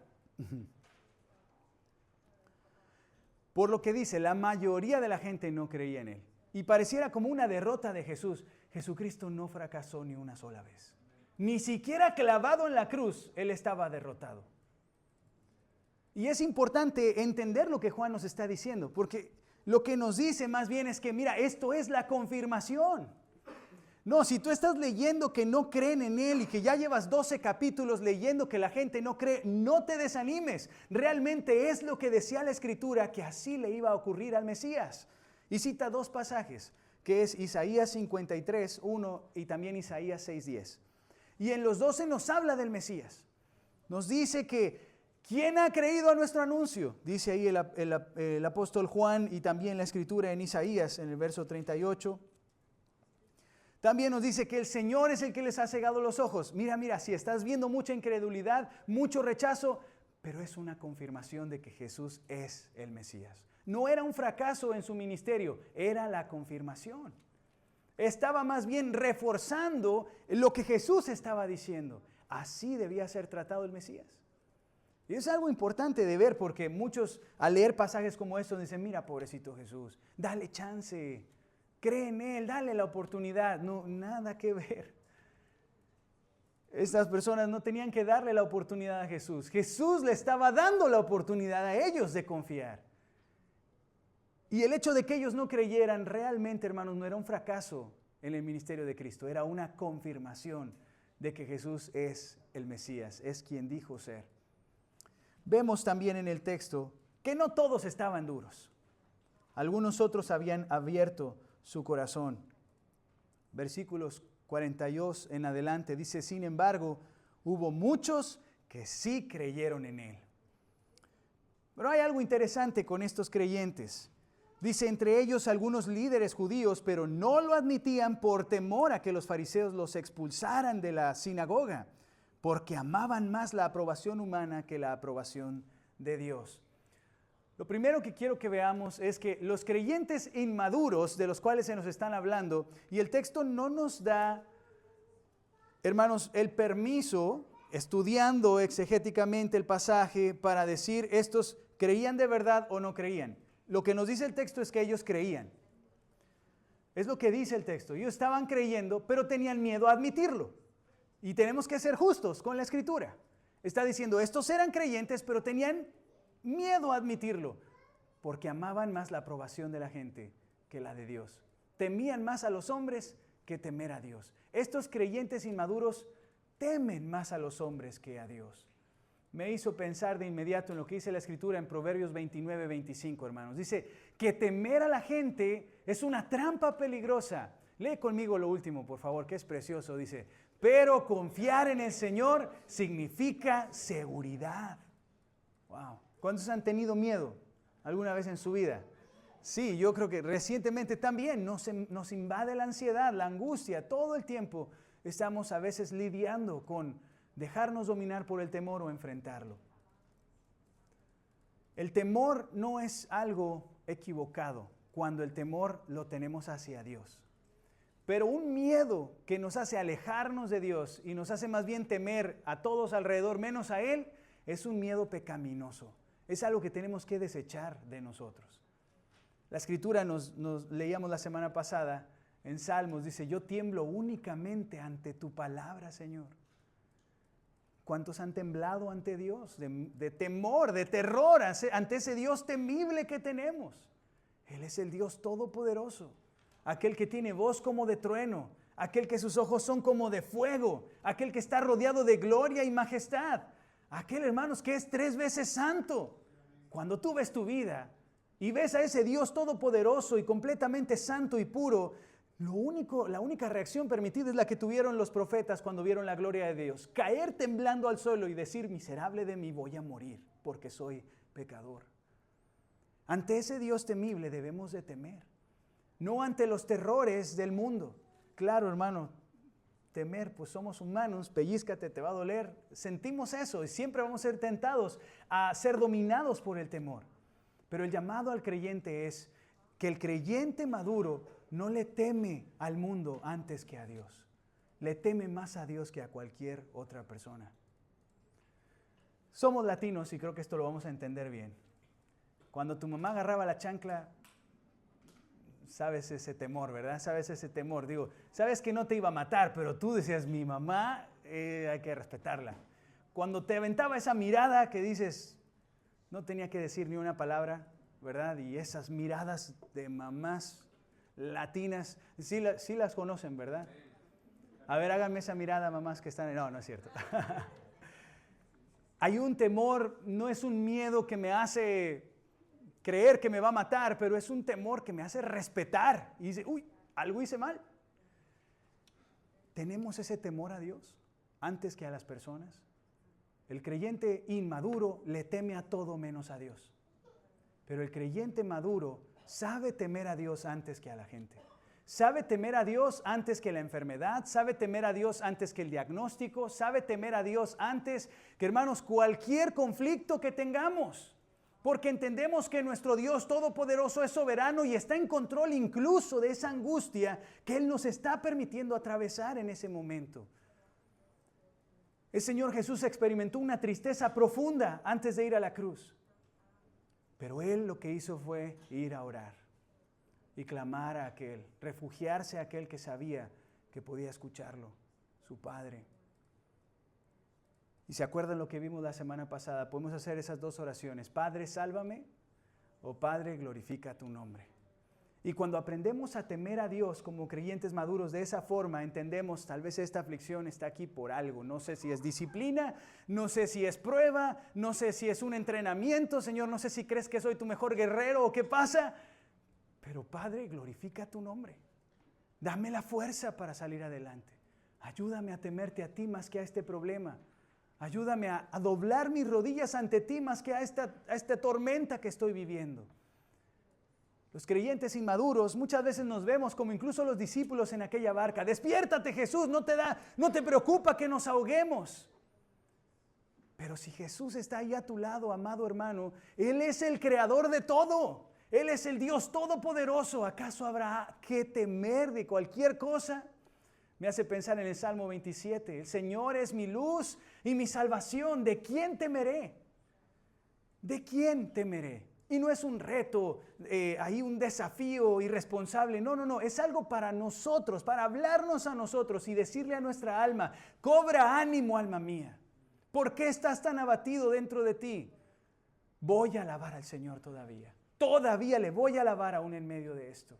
Speaker 2: Por lo que dice, la mayoría de la gente no creía en Él. Y pareciera como una derrota de Jesús. Jesucristo no fracasó ni una sola vez. Ni siquiera clavado en la cruz, Él estaba derrotado. Y es importante entender lo que Juan nos está diciendo, porque lo que nos dice más bien es que, mira, esto es la confirmación. No, si tú estás leyendo que no creen en Él y que ya llevas 12 capítulos leyendo que la gente no cree, no te desanimes. Realmente es lo que decía la Escritura, que así le iba a ocurrir al Mesías. Y cita dos pasajes, que es Isaías 53, 1 y también Isaías 6:10. Y en los 12 nos habla del Mesías. Nos dice que, ¿quién ha creído a nuestro anuncio? Dice ahí el apóstol Juan y también la Escritura en Isaías, en el verso 38. También nos dice que el Señor es el que les ha cegado los ojos. Mira, si estás viendo mucha incredulidad, mucho rechazo, pero es una confirmación de que Jesús es el Mesías. No era un fracaso en su ministerio, era la confirmación. Estaba más bien reforzando lo que Jesús estaba diciendo. Así debía ser tratado el Mesías. Y es algo importante de ver porque muchos al leer pasajes como estos dicen, mira, pobrecito Jesús, dale chance, cree en Él, dale la oportunidad. No, nada que ver. Estas personas no tenían que darle la oportunidad a Jesús. Jesús le estaba dando la oportunidad a ellos de confiar. Y el hecho de que ellos no creyeran realmente, hermanos, no era un fracaso en el ministerio de Cristo. Era una confirmación de que Jesús es el Mesías, es quien dijo ser. Vemos también en el texto que no todos estaban duros. Algunos otros habían abierto su corazón. Versículos 42 en adelante dice, sin embargo, hubo muchos que sí creyeron en Él. Pero hay algo interesante con estos creyentes. Dice, entre ellos algunos líderes judíos, pero no lo admitían por temor a que los fariseos los expulsaran de la sinagoga, porque amaban más la aprobación humana que la aprobación de Dios. Lo primero que quiero que veamos es que los creyentes inmaduros de los cuales se nos están hablando, y el texto no nos da, hermanos, el permiso, estudiando exegéticamente el pasaje, para decir estos creían de verdad o no creían. Lo que nos dice el texto es que ellos creían. Es lo que dice el texto. Ellos estaban creyendo, pero tenían miedo a admitirlo. Y tenemos que ser justos con la Escritura. Está diciendo, estos eran creyentes, pero tenían miedo a admitirlo, porque amaban más la aprobación de la gente que la de Dios. Temían más a los hombres que temer a Dios. Estos creyentes inmaduros temen más a los hombres que a Dios. Me hizo pensar de inmediato en lo que dice la Escritura en Proverbios 29, 25, hermanos. Dice que temer a la gente es una trampa peligrosa. Lee conmigo lo último, por favor, que es precioso. Dice, pero confiar en el Señor significa seguridad. Wow. ¿Cuántos han tenido miedo alguna vez en su vida? Sí, yo creo que recientemente también nos invade la ansiedad, la angustia. Todo el tiempo estamos a veces lidiando con dejarnos dominar por el temor o enfrentarlo. El temor no es algo equivocado cuando el temor lo tenemos hacia Dios. Pero un miedo que nos hace alejarnos de Dios y nos hace más bien temer a todos alrededor menos a Él, es un miedo pecaminoso. Es algo que tenemos que desechar de nosotros. La Escritura nos leíamos la semana pasada en Salmos, dice, yo tiemblo únicamente ante tu palabra, Señor. ¿Cuántos han temblado ante Dios? De temor, de terror, ante ese Dios temible que tenemos. Él es el Dios todopoderoso, aquel que tiene voz como de trueno, aquel que sus ojos son como de fuego, aquel que está rodeado de gloria y majestad, aquel, hermanos, que es 3 veces santo. Cuando tú ves tu vida y ves a ese Dios todopoderoso y completamente santo y puro, la única reacción permitida es la que tuvieron los profetas cuando vieron la gloria de Dios. Caer temblando al suelo y decir, miserable de mí, voy a morir porque soy pecador. Ante ese Dios temible debemos de temer, no ante los terrores del mundo. Claro, hermano, temer, pues somos humanos, pellízcate, te va a doler. Sentimos eso y siempre vamos a ser tentados a ser dominados por el temor. Pero el llamado al creyente es que el creyente maduro no le teme al mundo antes que a Dios. Le teme más a Dios que a cualquier otra persona. Somos latinos y creo que esto lo vamos a entender bien. Cuando tu mamá agarraba la chancla, sabes ese temor, ¿verdad? Sabes ese temor. Digo, sabes que no te iba a matar, pero tú decías, mi mamá, hay que respetarla. Cuando te aventaba esa mirada que dices, no tenía que decir ni una palabra, ¿verdad? Y esas miradas de mamás latinas, sí las conocen, ¿verdad? A ver, háganme esa mirada, mamás que están... No es cierto. Hay un temor, no es un miedo que me hace creer que me va a matar, pero es un temor que me hace respetar. Y dice, uy, algo hice mal. ¿Tenemos ese temor a Dios antes que a las personas? El creyente inmaduro le teme a todo menos a Dios. Pero el creyente maduro sabe temer a Dios antes que a la gente. Sabe temer a Dios antes que la enfermedad, sabe temer a Dios antes que el diagnóstico, sabe temer a Dios antes que, hermanos, cualquier conflicto que tengamos. Porque entendemos que nuestro Dios todopoderoso es soberano y está en control incluso de esa angustia que Él nos está permitiendo atravesar en ese momento. El Señor Jesús experimentó una tristeza profunda antes de ir a la cruz. Pero Él lo que hizo fue ir a orar y clamar a aquel, refugiarse a aquel que sabía que podía escucharlo, su Padre. Y se acuerdan lo que vimos la semana pasada, podemos hacer esas 2 oraciones, Padre, sálvame, o Padre, glorifica tu nombre. Y cuando aprendemos a temer a Dios como creyentes maduros de esa forma, entendemos, tal vez esta aflicción está aquí por algo. No sé si es disciplina, no sé si es prueba, no sé si es un entrenamiento, Señor, no sé si crees que soy tu mejor guerrero o qué pasa. Pero Padre, glorifica tu nombre. Dame la fuerza para salir adelante. Ayúdame a temerte a ti más que a este problema. Ayúdame a doblar mis rodillas ante ti más que a esta tormenta que estoy viviendo. Los creyentes inmaduros muchas veces nos vemos como incluso los discípulos en aquella barca. Despiértate, Jesús, no te preocupa que nos ahoguemos. Pero si Jesús está ahí a tu lado, amado hermano, Él es el creador de todo. Él es el Dios todopoderoso. ¿Acaso habrá que temer de cualquier cosa? Me hace pensar en el Salmo 27. El Señor es mi luz y mi salvación. ¿De quién temeré? ¿De quién temeré? Y no es un reto, ahí un desafío irresponsable. No. Es algo para nosotros, para hablarnos a nosotros y decirle a nuestra alma, cobra ánimo, alma mía. ¿Por qué estás tan abatido dentro de ti? Voy a alabar al Señor todavía. Todavía le voy a alabar aún en medio de esto.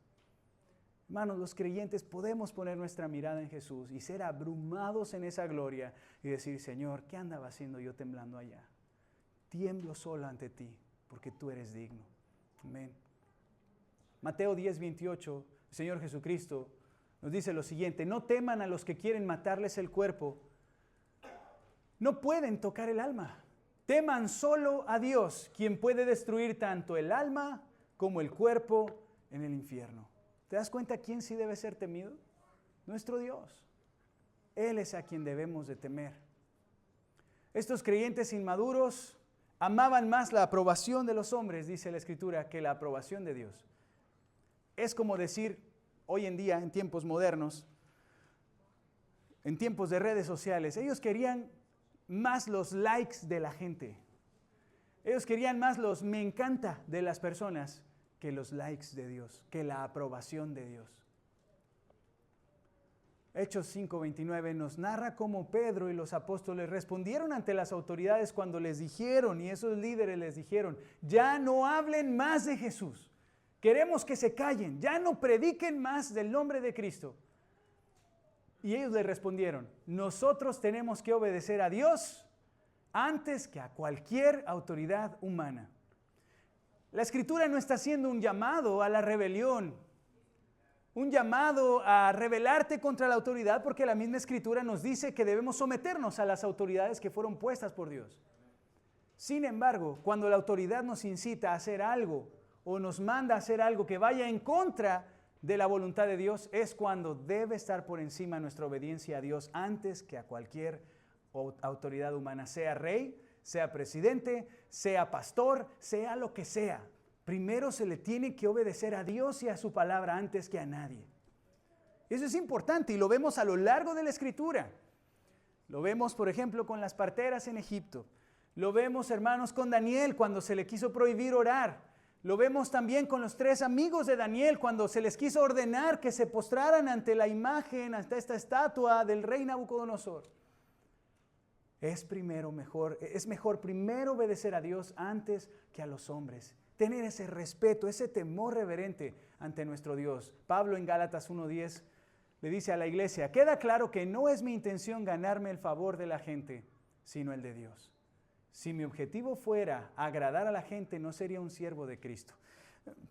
Speaker 2: Hermanos, los creyentes podemos poner nuestra mirada en Jesús y ser abrumados en esa gloria y decir, Señor, ¿qué andaba haciendo yo temblando allá? Tiemblo solo ante ti, porque tú eres digno. Amén. Mateo 10:28, el Señor Jesucristo nos dice lo siguiente, no teman a los que quieren matarles el cuerpo, no pueden tocar el alma. Teman solo a Dios, quien puede destruir tanto el alma como el cuerpo en el infierno. ¿Te das cuenta quién sí debe ser temido? Nuestro Dios. Él es a quien debemos de temer. Estos creyentes inmaduros amaban más la aprobación de los hombres, dice la Escritura, que la aprobación de Dios. Es como decir, hoy en día, en tiempos modernos, en tiempos de redes sociales, ellos querían más los likes de la gente. Ellos querían más los me encanta de las personas que los likes de Dios, que la aprobación de Dios. Hechos 5:29 nos narra cómo Pedro y los apóstoles respondieron ante las autoridades cuando les dijeron, y esos líderes les dijeron, ya no hablen más de Jesús, queremos que se callen, ya no prediquen más del nombre de Cristo. Y ellos les respondieron, nosotros tenemos que obedecer a Dios antes que a cualquier autoridad humana. La Escritura no está haciendo un llamado a la rebelión, un llamado a rebelarte contra la autoridad, porque la misma Escritura nos dice que debemos someternos a las autoridades que fueron puestas por Dios. Sin embargo, cuando la autoridad nos incita a hacer algo o nos manda a hacer algo que vaya en contra de la voluntad de Dios, es cuando debe estar por encima nuestra obediencia a Dios antes que a cualquier autoridad humana, sea rey, sea presidente, sea pastor, sea lo que sea. Primero se le tiene que obedecer a Dios y a su palabra antes que a nadie. Eso es importante y lo vemos a lo largo de la Escritura. Lo vemos, por ejemplo, con las parteras en Egipto. Lo vemos, hermanos, con Daniel cuando se le quiso prohibir orar. Lo vemos también con los 3 amigos de Daniel cuando se les quiso ordenar que se postraran ante la imagen, ante esta estatua del rey Nabucodonosor. Es mejor primero obedecer a Dios antes que a los hombres. Tener ese respeto, ese temor reverente ante nuestro Dios. Pablo en Gálatas 1:10 le dice a la iglesia, queda claro que no es mi intención ganarme el favor de la gente, sino el de Dios. Si mi objetivo fuera agradar a la gente, no sería un siervo de Cristo.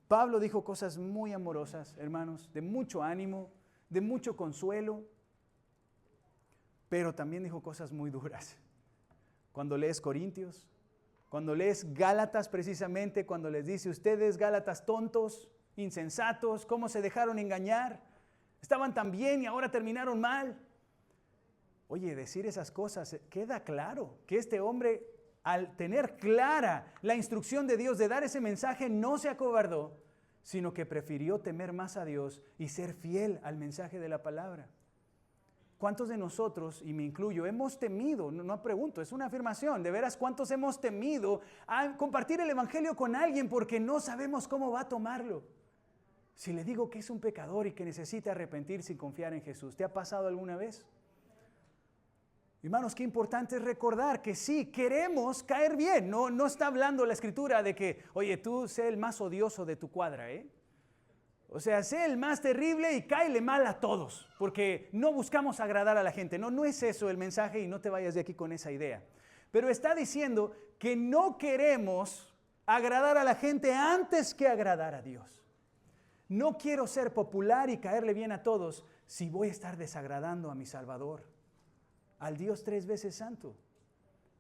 Speaker 2: Pablo dijo cosas muy amorosas, hermanos, de mucho ánimo, de mucho consuelo, pero también dijo cosas muy duras. Cuando lees Corintios, cuando lees Gálatas precisamente, cuando les dice, ustedes Gálatas tontos, insensatos, ¿cómo se dejaron engañar? Estaban tan bien y ahora terminaron mal. Oye, decir esas cosas, queda claro que este hombre, al tener clara la instrucción de Dios de dar ese mensaje, no se acobardó, sino que prefirió temer más a Dios y ser fiel al mensaje de la palabra. ¿Cuántos de nosotros, y me incluyo, hemos temido, no pregunto, es una afirmación, de veras, cuántos hemos temido a compartir el evangelio con alguien porque no sabemos cómo va a tomarlo? Si le digo que es un pecador y que necesita arrepentirse y confiar en Jesús, ¿te ha pasado alguna vez? Hermanos, qué importante es recordar que sí, queremos caer bien. No está hablando la Escritura de que, oye, tú sé el más odioso de tu cuadra, ¿eh? O sea, sé el más terrible y cáele mal a todos, porque no buscamos agradar a la gente. No es eso el mensaje y no te vayas de aquí con esa idea. Pero está diciendo que no queremos agradar a la gente antes que agradar a Dios. No quiero ser popular y caerle bien a todos si voy a estar desagradando a mi Salvador, al Dios 3 veces santo.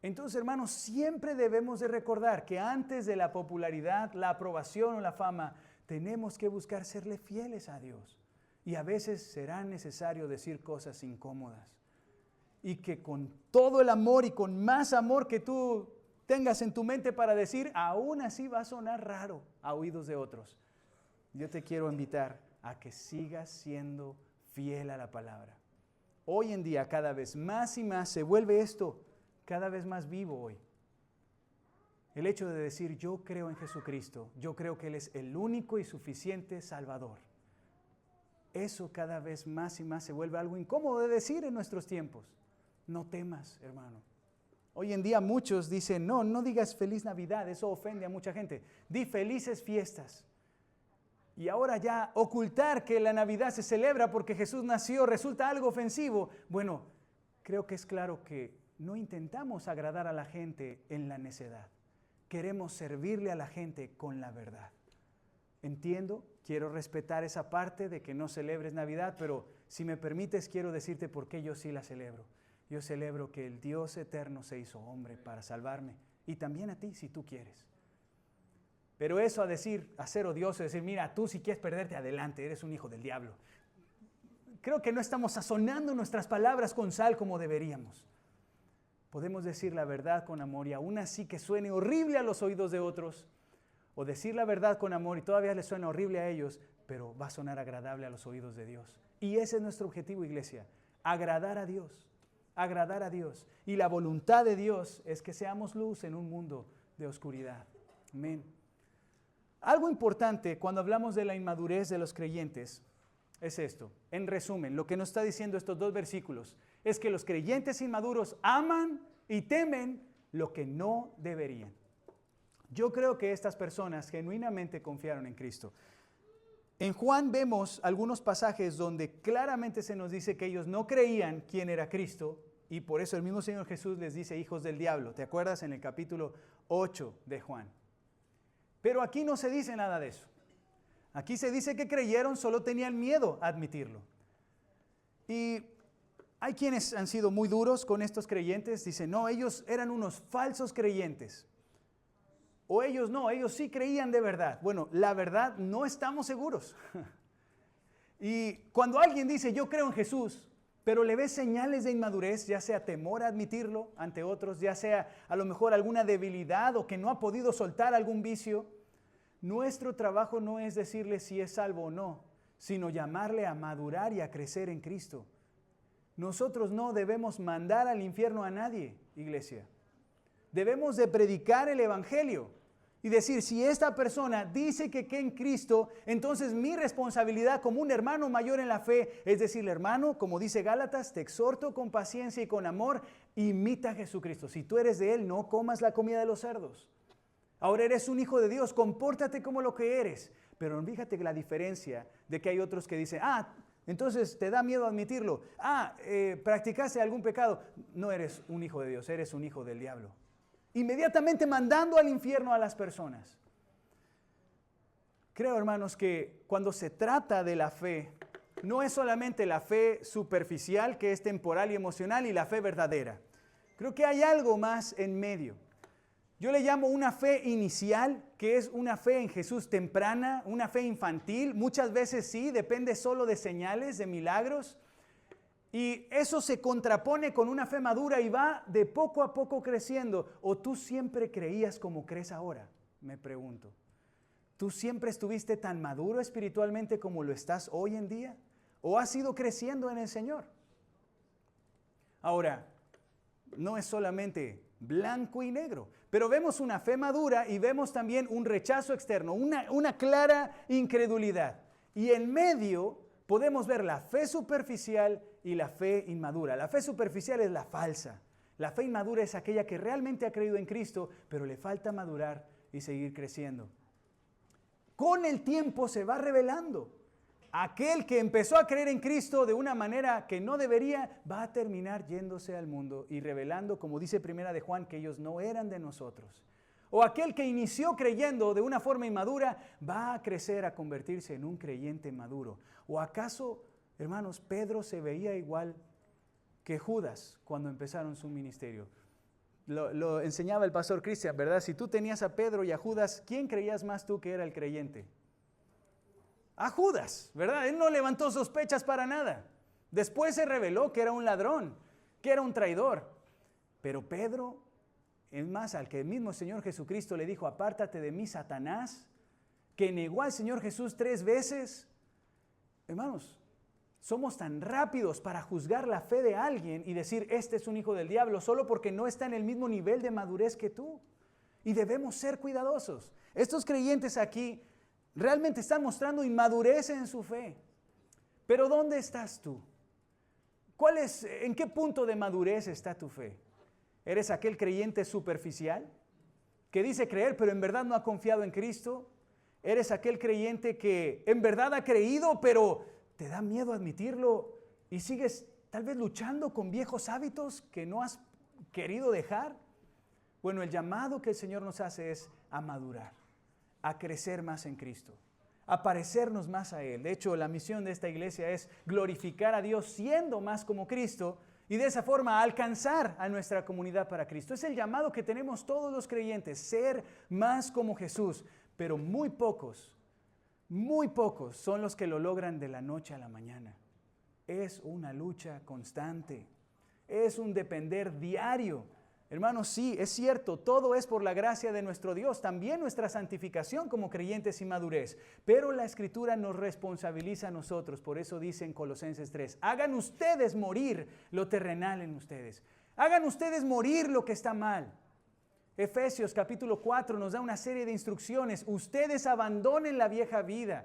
Speaker 2: Entonces, hermanos, siempre debemos de recordar que antes de la popularidad, la aprobación o la fama, tenemos que buscar serle fieles a Dios. Y a veces será necesario decir cosas incómodas. Y que con todo el amor y con más amor que tú tengas en tu mente para decir, aún así va a sonar raro a oídos de otros. Yo te quiero invitar a que sigas siendo fiel a la palabra. Hoy en día, cada vez más y más, se vuelve esto cada vez más vivo hoy. El hecho de decir, yo creo en Jesucristo, yo creo que Él es el único y suficiente Salvador. Eso cada vez más y más se vuelve algo incómodo de decir en nuestros tiempos. No temas, hermano. Hoy en día muchos dicen, no digas feliz Navidad, eso ofende a mucha gente. Di felices fiestas. Y ahora ya ocultar que la Navidad se celebra porque Jesús nació resulta algo ofensivo. Bueno, creo que es claro que no intentamos agradar a la gente en la necedad. Queremos servirle a la gente con la verdad. Entiendo, quiero respetar esa parte de que no celebres Navidad, pero si me permites quiero decirte por qué yo sí la celebro. Yo celebro que el Dios eterno se hizo hombre para salvarme y también a ti si tú quieres. Pero eso a ser odioso, decir, mira, tú si quieres perderte, adelante, eres un hijo del diablo. Creo que no estamos sazonando nuestras palabras con sal como deberíamos. Podemos decir la verdad con amor y aún así que suene horrible a los oídos de otros, o decir la verdad con amor y todavía les suena horrible a ellos, pero va a sonar agradable a los oídos de Dios. Y ese es nuestro objetivo, iglesia, agradar a Dios, agradar a Dios. Y la voluntad de Dios es que seamos luz en un mundo de oscuridad. Amén. Algo importante cuando hablamos de la inmadurez de los creyentes es esto. En resumen, lo que nos está diciendo estos dos versículos es que los creyentes inmaduros aman y temen lo que no deberían. Yo creo que estas personas genuinamente confiaron en Cristo. En Juan vemos algunos pasajes donde claramente se nos dice que ellos no creían quién era Cristo y por eso el mismo Señor Jesús les dice hijos del diablo. ¿Te acuerdas en el capítulo 8 de Juan? Pero aquí no se dice nada de eso. Aquí se dice que creyeron, solo tenían miedo a admitirlo. Y hay quienes han sido muy duros con estos creyentes. Dicen, no, ellos eran unos falsos creyentes. O ellos no, ellos sí creían de verdad. Bueno, la verdad no estamos seguros. Y cuando alguien dice, yo creo en Jesús, pero le ves señales de inmadurez, ya sea temor a admitirlo ante otros, ya sea a lo mejor alguna debilidad o que no ha podido soltar algún vicio, nuestro trabajo no es decirle si es salvo o no, sino llamarle a madurar y a crecer en Cristo. Nosotros no debemos mandar al infierno a nadie, iglesia. Debemos de predicar el evangelio y decir, si esta persona dice que cree en Cristo, entonces mi responsabilidad como un hermano mayor en la fe es decirle, hermano, como dice Gálatas, te exhorto con paciencia y con amor, imita a Jesucristo. Si tú eres de Él, no comas la comida de los cerdos. Ahora eres un hijo de Dios, compórtate como lo que eres. Pero fíjate que la diferencia de que hay otros que dicen, entonces te da miedo admitirlo. Practicaste algún pecado. No eres un hijo de Dios, eres un hijo del diablo. Inmediatamente mandando al infierno a las personas. Creo, hermanos, que cuando se trata de la fe, no es solamente la fe superficial, que es temporal y emocional, y la fe verdadera. Creo que hay algo más en medio. Yo le llamo una fe inicial, que es una fe en Jesús temprana, una fe infantil. Muchas veces sí, depende solo de señales, de milagros. Y eso se contrapone con una fe madura y va de poco a poco creciendo. ¿O tú siempre creías como crees ahora? Me pregunto. ¿Tú siempre estuviste tan maduro espiritualmente como lo estás hoy en día? ¿O has ido creciendo en el Señor? Ahora, no es solamente blanco y negro, pero vemos una fe madura y vemos también un rechazo externo, una clara incredulidad. Y en medio podemos ver la fe superficial y la fe inmadura. La fe superficial es la falsa. La fe inmadura es aquella que realmente ha creído en Cristo, pero le falta madurar y seguir creciendo. Con el tiempo se va revelando. Aquel que empezó a creer en Cristo de una manera que no debería, va a terminar yéndose al mundo y revelando, como dice Primera de Juan, que ellos no eran de nosotros. O aquel que inició creyendo de una forma inmadura, va a crecer a convertirse en un creyente maduro. ¿O acaso, hermanos, Pedro se veía igual que Judas cuando empezaron su ministerio? Lo enseñaba el pastor Cristian, ¿verdad? Si tú tenías a Pedro y a Judas, ¿quién creías más tú que era el creyente? A Judas, ¿verdad? Él no levantó sospechas para nada. Después se reveló que era un ladrón, que era un traidor. Pero Pedro, es más, al que el mismo Señor Jesucristo le dijo, apártate de mí, Satanás, que negó al Señor Jesús 3 veces. Hermanos, somos tan rápidos para juzgar la fe de alguien y decir, este es un hijo del diablo, solo porque no está en el mismo nivel de madurez que tú. y debemos ser cuidadosos. Estos creyentes aquí realmente están mostrando inmadurez en su fe. Pero ¿dónde estás tú? ¿En qué punto de madurez está tu fe? ¿Eres aquel creyente superficial que dice creer pero en verdad no ha confiado en Cristo? ¿Eres aquel creyente que en verdad ha creído pero te da miedo admitirlo y sigues tal vez luchando con viejos hábitos que no has querido dejar? Bueno, el llamado que el Señor nos hace es a madurar, a crecer más en Cristo, a parecernos más a Él. De hecho, la misión de esta iglesia es glorificar a Dios siendo más como Cristo y de esa forma alcanzar a nuestra comunidad para Cristo. Es el llamado que tenemos todos los creyentes, ser más como Jesús, pero muy pocos son los que lo logran de la noche a la mañana. Es una lucha constante, es un depender diario. Hermanos, sí, es cierto, todo es por la gracia de nuestro Dios, también nuestra santificación como creyentes y madurez, pero la Escritura nos responsabiliza a nosotros, por eso dice en Colosenses 3, hagan ustedes morir lo terrenal en ustedes, hagan ustedes morir lo que está mal. Efesios capítulo 4 nos da una serie de instrucciones, ustedes abandonen la vieja vida.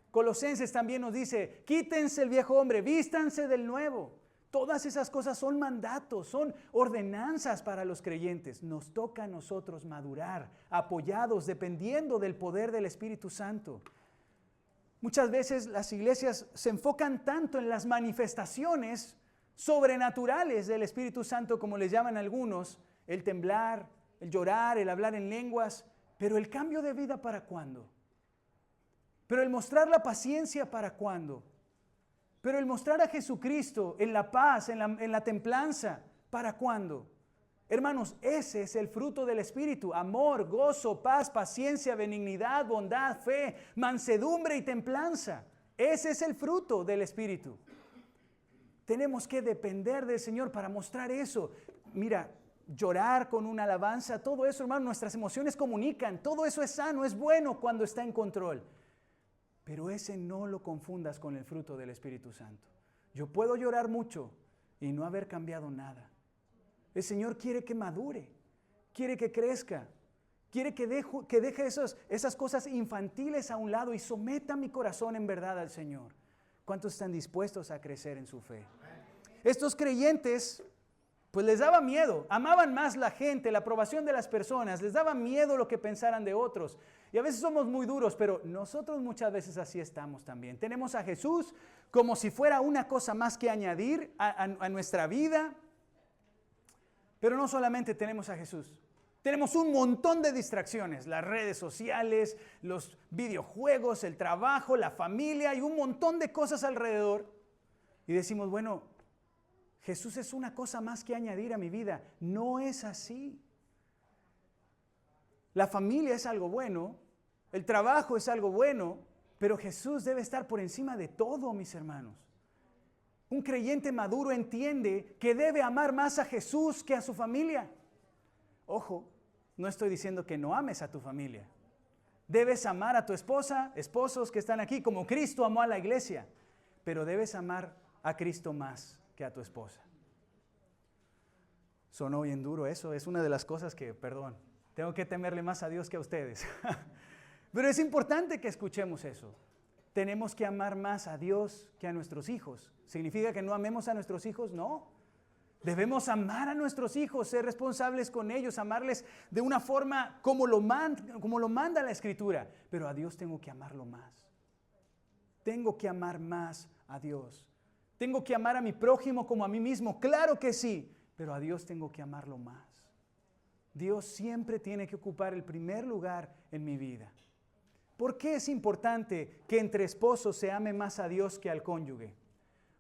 Speaker 2: Colosenses también nos dice, quítense el viejo hombre, vístanse del nuevo. Todas esas cosas son mandatos, son ordenanzas para los creyentes. Nos toca a nosotros madurar, apoyados, dependiendo del poder del Espíritu Santo. Muchas veces las iglesias se enfocan tanto en las manifestaciones sobrenaturales del Espíritu Santo, como les llaman algunos, el temblar, el llorar, el hablar en lenguas, pero el cambio de vida, ¿para cuándo? Pero el mostrar la paciencia, ¿para cuándo? Pero el mostrar a Jesucristo en la paz, en la templanza, ¿para cuándo? Hermanos, ese es el fruto del Espíritu: amor, gozo, paz, paciencia, benignidad, bondad, fe, mansedumbre y templanza. Ese es el fruto del Espíritu. Tenemos que depender del Señor para mostrar eso. Mira, llorar con una alabanza, todo eso, hermano, nuestras emociones comunican. Todo eso es sano, es bueno cuando está en control. Pero ese no lo confundas con el fruto del Espíritu Santo. Yo puedo llorar mucho y no haber cambiado nada. El Señor quiere que madure, quiere que crezca, quiere que deje esas cosas infantiles a un lado y someta mi corazón en verdad al Señor. ¿Cuántos están dispuestos a crecer en su fe? Estos creyentes, pues les daba miedo, amaban más la gente, la aprobación de las personas, les daba miedo lo que pensaran de otros. Y a veces somos muy duros, pero nosotros muchas veces así estamos también. Tenemos a Jesús como si fuera una cosa más que añadir a nuestra vida. Pero no solamente tenemos a Jesús. Tenemos un montón de distracciones, las redes sociales, los videojuegos, el trabajo, la familia y un montón de cosas alrededor. Y decimos, bueno, Jesús es una cosa más que añadir a mi vida. No es así. La familia es algo bueno, el trabajo es algo bueno, pero Jesús debe estar por encima de todo, mis hermanos. Un creyente maduro entiende que debe amar más a Jesús que a su familia. Ojo, no estoy diciendo que no ames a tu familia. Debes amar a tu esposa, esposos que están aquí, como Cristo amó a la iglesia, pero debes amar a Cristo más que a tu esposa. Sonó bien duro eso, es una de las cosas que, perdón, tengo que temerle más a Dios que a ustedes. Pero es importante que escuchemos eso. Tenemos que amar más a Dios que a nuestros hijos. ¿Significa que no amemos a nuestros hijos? No. Debemos amar a nuestros hijos, ser responsables con ellos, amarles de una forma como lo manda la Escritura. Pero a Dios tengo que amarlo más. Tengo que amar más a Dios. Tengo que amar a mi prójimo como a mí mismo. Claro que sí, pero a Dios tengo que amarlo más. Dios siempre tiene que ocupar el primer lugar en mi vida. ¿Por qué es importante que entre esposos se ame más a Dios que al cónyuge?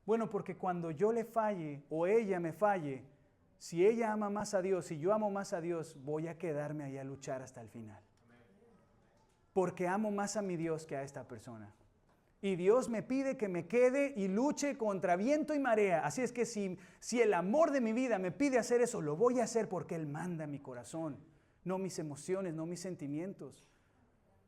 Speaker 2: Bueno, porque cuando yo le falle o ella me falle, si ella ama más a Dios y yo amo más a Dios, voy a quedarme ahí a luchar hasta el final. Porque amo más a mi Dios que a esta persona. Y Dios me pide que me quede y luche contra viento y marea. Así es que si el amor de mi vida me pide hacer eso, lo voy a hacer porque Él manda mi corazón, no mis emociones, no mis sentimientos.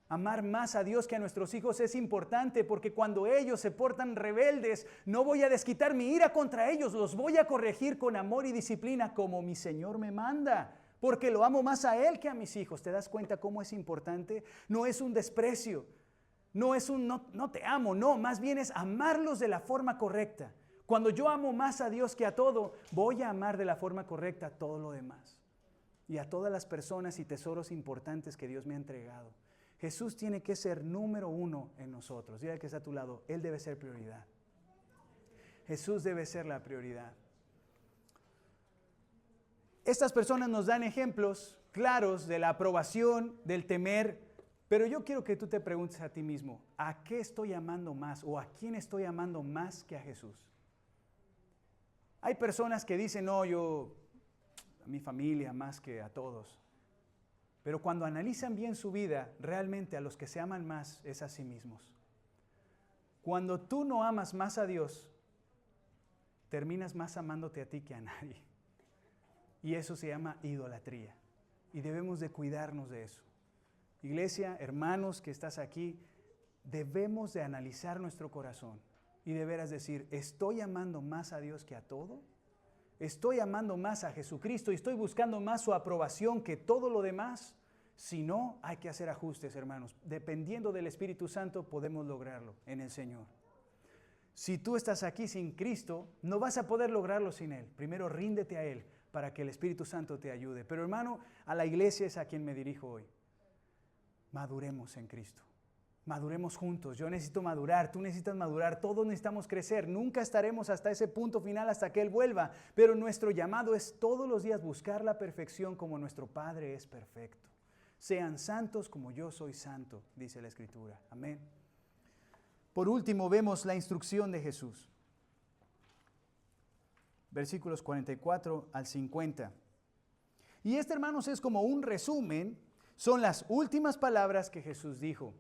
Speaker 2: Amar más a Dios que a nuestros hijos es importante porque cuando ellos se portan rebeldes, no voy a desquitar mi ira contra ellos, los voy a corregir con amor y disciplina como mi Señor me manda. porque lo amo más a Él que a mis hijos. ¿Te das cuenta cómo es importante? No es un desprecio, no es un no te amo, no, más bien es amarlos de la forma correcta. Cuando yo amo más a Dios que a todo, voy a amar de la forma correcta todo lo demás. Y a todas las personas y tesoros importantes que Dios me ha entregado. Jesús tiene que ser número uno en nosotros. Dile al que está a tu lado, Él debe ser prioridad. Jesús debe ser la prioridad. Estas personas nos dan ejemplos claros de la aprobación, del temer, pero yo quiero que tú te preguntes a ti mismo, ¿a qué estoy amando más o a quién estoy amando más que a Jesús? Hay personas que dicen, no, yo a mi familia más que a todos. Pero cuando analizan bien su vida, realmente a los que se aman más es a sí mismos. Cuando tú no amas más a Dios, terminas más amándote a ti que a nadie. Y eso se llama idolatría. Y debemos de cuidarnos de eso. Iglesia, hermanos que estás aquí, debemos de analizar nuestro corazón y de veras decir, ¿estoy amando más a Dios que a todo? ¿Estoy amando más a Jesucristo y estoy buscando más su aprobación que todo lo demás? Si no, hay que hacer ajustes, hermanos. Dependiendo del Espíritu Santo, podemos lograrlo en el Señor. Si tú estás aquí sin Cristo, no vas a poder lograrlo sin Él. Primero, ríndete a Él para que el Espíritu Santo te ayude. Pero, hermano, a la iglesia es a quien me dirijo hoy. Maduremos en Cristo. Maduremos juntos. Yo necesito madurar, tú necesitas madurar, todos necesitamos crecer. Nunca estaremos hasta ese punto final, hasta que Él vuelva. Pero nuestro llamado es todos los días buscar la perfección como nuestro Padre es perfecto. Sean santos como yo soy santo, dice la Escritura. Amén. Por último, vemos la instrucción de Jesús. Versículos 44 al 50. Y hermanos, es como un resumen. Son las últimas palabras que Jesús dijo.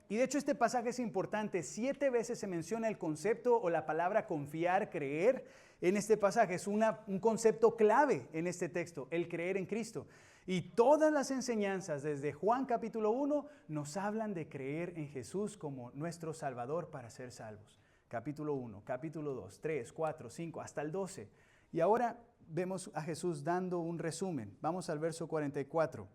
Speaker 2: Y de hecho este pasaje es importante. 7 veces se menciona el concepto o la palabra confiar, creer. En este pasaje es un concepto clave en este texto, el creer en Cristo. Y todas las enseñanzas desde Juan capítulo 1 nos hablan de creer en Jesús como nuestro Salvador para ser salvos. Capítulo 1, capítulo 2, 3, 4, 5, hasta el 12. Y ahora vemos a Jesús dando un resumen. Vamos al verso 44.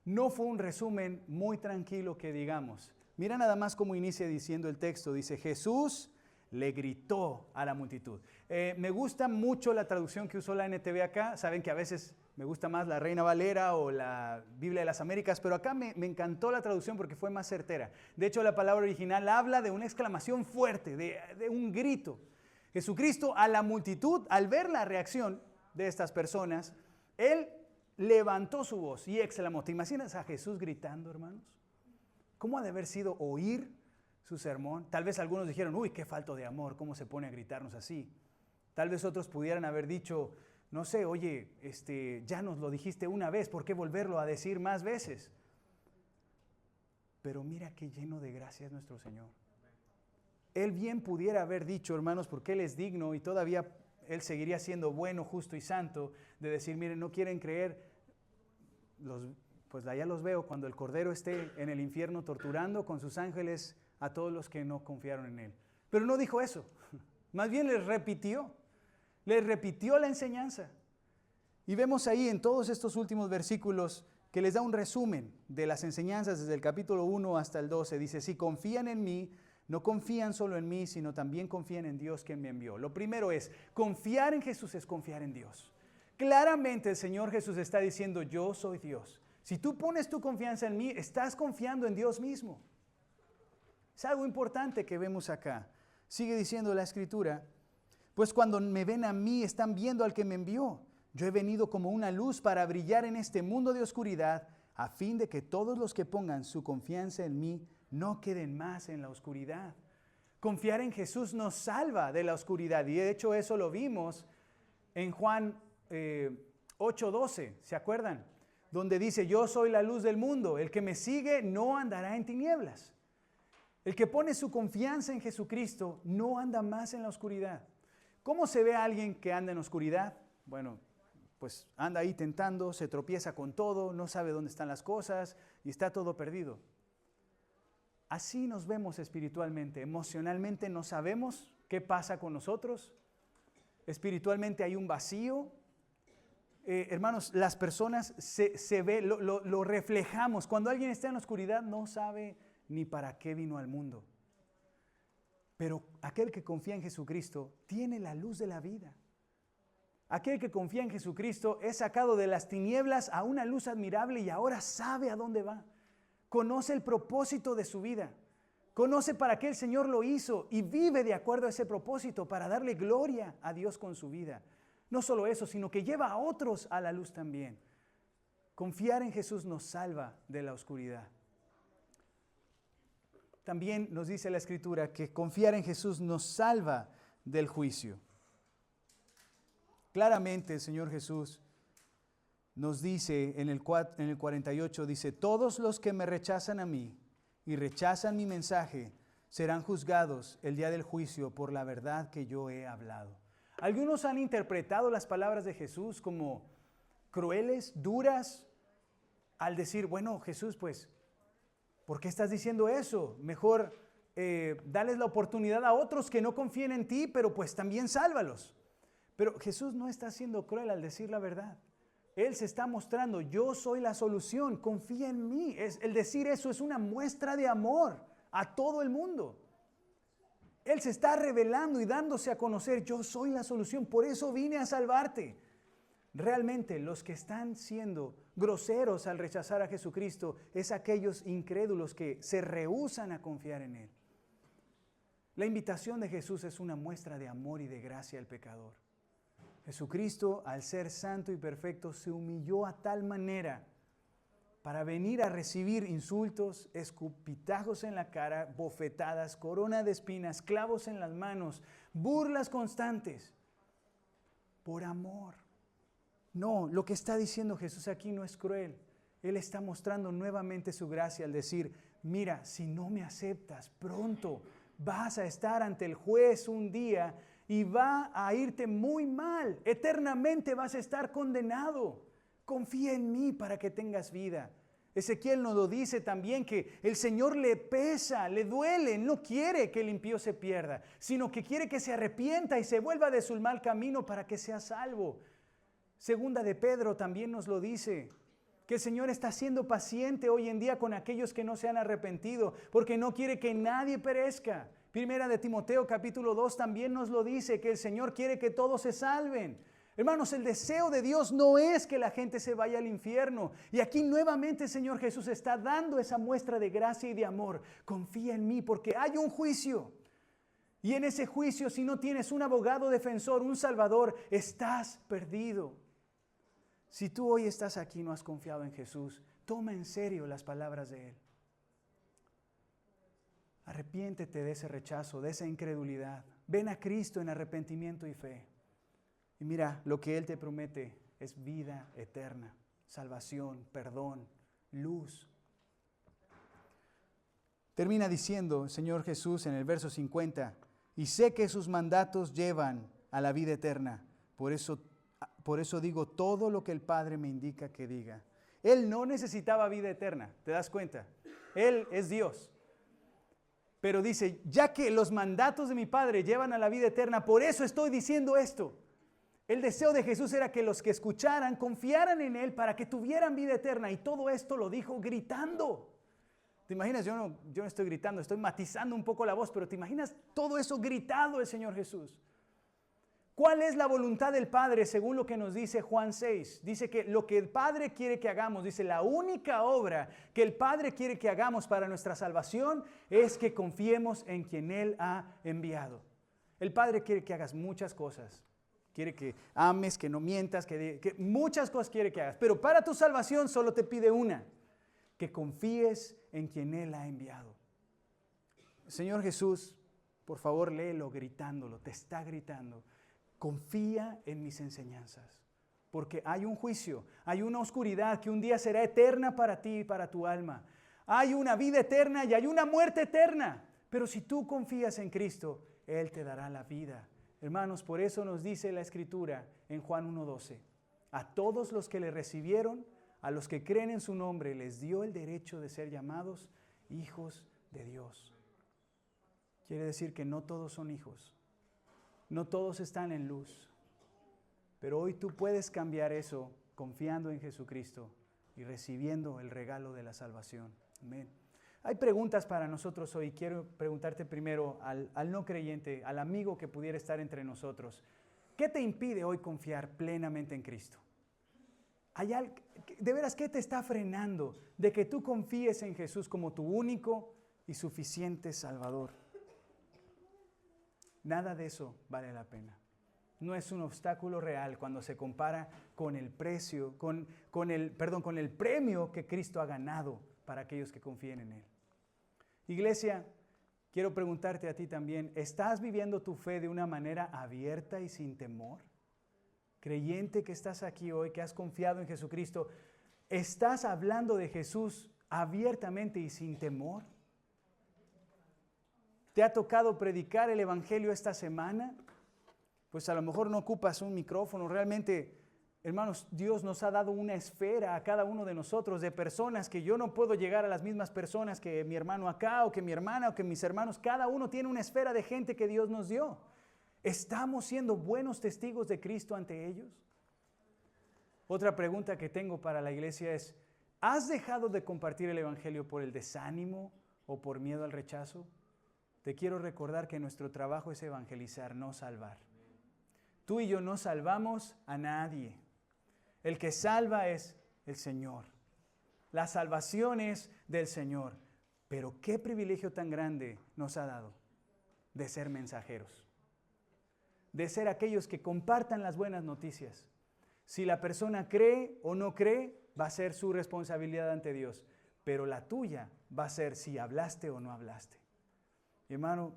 Speaker 2: No fue un resumen muy tranquilo que digamos. Mira nada más cómo inicia diciendo el texto. Dice, Jesús le gritó a la multitud. Me gusta mucho la traducción que usó la NTV acá. Saben que a veces me gusta más la Reina Valera o la Biblia de las Américas, pero acá me encantó la traducción porque fue más certera. De hecho, la palabra original habla de una exclamación fuerte, de un grito. Jesucristo a la multitud, al ver la reacción de estas personas, Él levantó su voz y exclamó. ¿Te imaginas a Jesús gritando, hermanos? ¿Cómo ha de haber sido oír su sermón? Tal vez algunos dijeron, uy, qué falto de amor, ¿cómo se pone a gritarnos así? Tal vez otros pudieran haber dicho, no sé, oye, ya nos lo dijiste una vez, ¿por qué volverlo a decir más veces? Pero mira qué lleno de gracia es nuestro Señor. Él bien pudiera haber dicho, hermanos, porque Él es digno y todavía Él seguiría siendo bueno, justo y santo, de decir, miren, no quieren creer, pues allá los veo cuando el Cordero esté en el infierno torturando con sus ángeles a todos los que no confiaron en Él. Pero no dijo eso, más bien les repitió la enseñanza. Y vemos ahí en todos estos últimos versículos que les da un resumen de las enseñanzas desde el capítulo 1 hasta el 12. Dice, si confían en mí, no confían solo en mí, sino también confían en Dios quien me envió. Lo primero es, confiar en Jesús es confiar en Dios. Claramente el Señor Jesús está diciendo, yo soy Dios. Si tú pones tu confianza en mí, estás confiando en Dios mismo. Es algo importante que vemos acá. Sigue diciendo la Escritura, pues cuando me ven a mí, están viendo al que me envió. Yo he venido como una luz para brillar en este mundo de oscuridad, a fin de que todos los que pongan su confianza en mí no queden más en la oscuridad. Confiar en Jesús nos salva de la oscuridad. Y de hecho eso lo vimos en Juan 8:12, ¿se acuerdan? Donde dice, yo soy la luz del mundo, el que me sigue no andará en tinieblas. El que pone su confianza en Jesucristo no anda más en la oscuridad. ¿Cómo se ve a alguien que anda en oscuridad? Bueno, pues anda ahí tentando, se tropieza con todo, no sabe dónde están las cosas y está todo perdido. Así nos vemos espiritualmente, emocionalmente no sabemos qué pasa con nosotros. Espiritualmente hay un vacío. hermanos, las personas se ve, lo reflejamos. Cuando alguien está en la oscuridad no sabe ni para qué vino al mundo. Pero aquel que confía en Jesucristo tiene la luz de la vida. Aquel que confía en Jesucristo es sacado de las tinieblas a una luz admirable y ahora sabe a dónde va. Conoce el propósito de su vida. Conoce para qué el Señor lo hizo y vive de acuerdo a ese propósito para darle gloria a Dios con su vida. No solo eso, sino que lleva a otros a la luz también. Confiar en Jesús nos salva de la oscuridad. También nos dice la Escritura que confiar en Jesús nos salva del juicio. Claramente el Señor Jesús nos dice en el 48, dice, todos los que me rechazan a mí y rechazan mi mensaje serán juzgados el día del juicio por la verdad que yo he hablado. Algunos han interpretado las palabras de Jesús como crueles, duras, al decir, bueno, Jesús, pues, ¿por qué estás diciendo eso? Mejor dales la oportunidad a otros que no confíen en ti, pero pues también sálvalos. Pero Jesús no está siendo cruel al decir la verdad. Él se está mostrando, yo soy la solución, confía en mí. El decir eso es una muestra de amor a todo el mundo. Él se está revelando y dándose a conocer, yo soy la solución, por eso vine a salvarte. Realmente los que están siendo groseros al rechazar a Jesucristo es aquellos incrédulos que se rehúsan a confiar en Él. La invitación de Jesús es una muestra de amor y de gracia al pecador. Jesucristo, al ser santo y perfecto, se humilló a tal manera para venir a recibir insultos, escupitajos en la cara, bofetadas, corona de espinas, clavos en las manos, burlas constantes, por amor. No, lo que está diciendo Jesús aquí no es cruel. Él está mostrando nuevamente su gracia al decir, mira, si no me aceptas, pronto vas a estar ante el juez un día y va a irte muy mal. Eternamente vas a estar condenado. Confía en mí para que tengas vida. Ezequiel nos lo dice también que el Señor le pesa, le duele, no quiere que el impío se pierda, sino que quiere que se arrepienta y se vuelva de su mal camino para que sea salvo. Segunda de Pedro también nos lo dice, que el Señor está siendo paciente hoy en día con aquellos que no se han arrepentido, porque no quiere que nadie perezca. Primera de Timoteo capítulo 2 también nos lo dice, que el Señor quiere que todos se salven. Hermanos, el deseo de Dios no es que la gente se vaya al infierno. Y aquí nuevamente el Señor Jesús está dando esa muestra de gracia y de amor. Confía en mí porque hay un juicio. Y en ese juicio, si no tienes un abogado defensor, un salvador, estás perdido. Si tú hoy estás aquí y no has confiado en Jesús, toma en serio las palabras de Él. Arrepiéntete de ese rechazo, de esa incredulidad. Ven a Cristo en arrepentimiento y fe. Y mira, lo que Él te promete es vida eterna, salvación, perdón, luz. Termina diciendo el Señor Jesús en el verso 50, y sé que sus mandatos llevan a la vida eterna. Por eso digo todo lo que el Padre me indica que diga. Él no necesitaba vida eterna, ¿te das cuenta? Él es Dios. Pero dice, ya que los mandatos de mi Padre llevan a la vida eterna, por eso estoy diciendo esto. El deseo de Jesús era que los que escucharan confiaran en Él para que tuvieran vida eterna. Y todo esto lo dijo gritando. ¿Te imaginas? Yo no estoy gritando, estoy matizando un poco la voz, pero ¿te imaginas todo eso gritado el Señor Jesús? ¿Cuál es la voluntad del Padre según lo que nos dice Juan 6? Dice que lo que el Padre quiere que hagamos, dice la única obra que el Padre quiere que hagamos para nuestra salvación es que confiemos en quien Él ha enviado. El Padre quiere que hagas muchas cosas. Quiere que ames, que no mientas, que muchas cosas quiere que hagas. Pero para tu salvación solo te pide una, que confíes en quien Él ha enviado. Señor Jesús, por favor léelo gritándolo, te está gritando. Confía en mis enseñanzas, porque hay un juicio, hay una oscuridad que un día será eterna para ti y para tu alma. Hay una vida eterna y hay una muerte eterna. Pero si tú confías en Cristo, Él te dará la vida. Hermanos, por eso nos dice la Escritura en Juan 1:12. A todos los que le recibieron, a los que creen en su nombre, les dio el derecho de ser llamados hijos de Dios. Quiere decir que no todos son hijos. No todos están en luz. Pero hoy tú puedes cambiar eso confiando en Jesucristo y recibiendo el regalo de la salvación. Amén. Hay preguntas para nosotros hoy. Quiero preguntarte primero al no creyente, al amigo que pudiera estar entre nosotros. ¿Qué te impide hoy confiar plenamente en Cristo? ¿De veras qué te está frenando de que tú confíes en Jesús como tu único y suficiente Salvador? Nada de eso vale la pena. No es un obstáculo real cuando se compara con el precio, con el premio que Cristo ha ganado para aquellos que confíen en Él. Iglesia, quiero preguntarte a ti también, ¿estás viviendo tu fe de una manera abierta y sin temor? Creyente que estás aquí hoy, que has confiado en Jesucristo, ¿estás hablando de Jesús abiertamente y sin temor? ¿Te ha tocado predicar el Evangelio esta semana? Pues a lo mejor no ocupas un micrófono. Realmente, hermanos, Dios nos ha dado una esfera a cada uno de nosotros de personas que yo no puedo llegar a las mismas personas que mi hermano acá o que mi hermana o que mis hermanos. Cada uno tiene una esfera de gente que Dios nos dio. ¿Estamos siendo buenos testigos de Cristo ante ellos? Otra pregunta que tengo para la iglesia es, ¿has dejado de compartir el Evangelio por el desánimo o por miedo al rechazo? Te quiero recordar que nuestro trabajo es evangelizar, no salvar. Tú y yo no salvamos a nadie. El que salva es el Señor. La salvación es del Señor. Pero qué privilegio tan grande nos ha dado de ser mensajeros. De ser aquellos que compartan las buenas noticias. Si la persona cree o no cree, va a ser su responsabilidad ante Dios. Pero la tuya va a ser si hablaste o no hablaste. Hermano,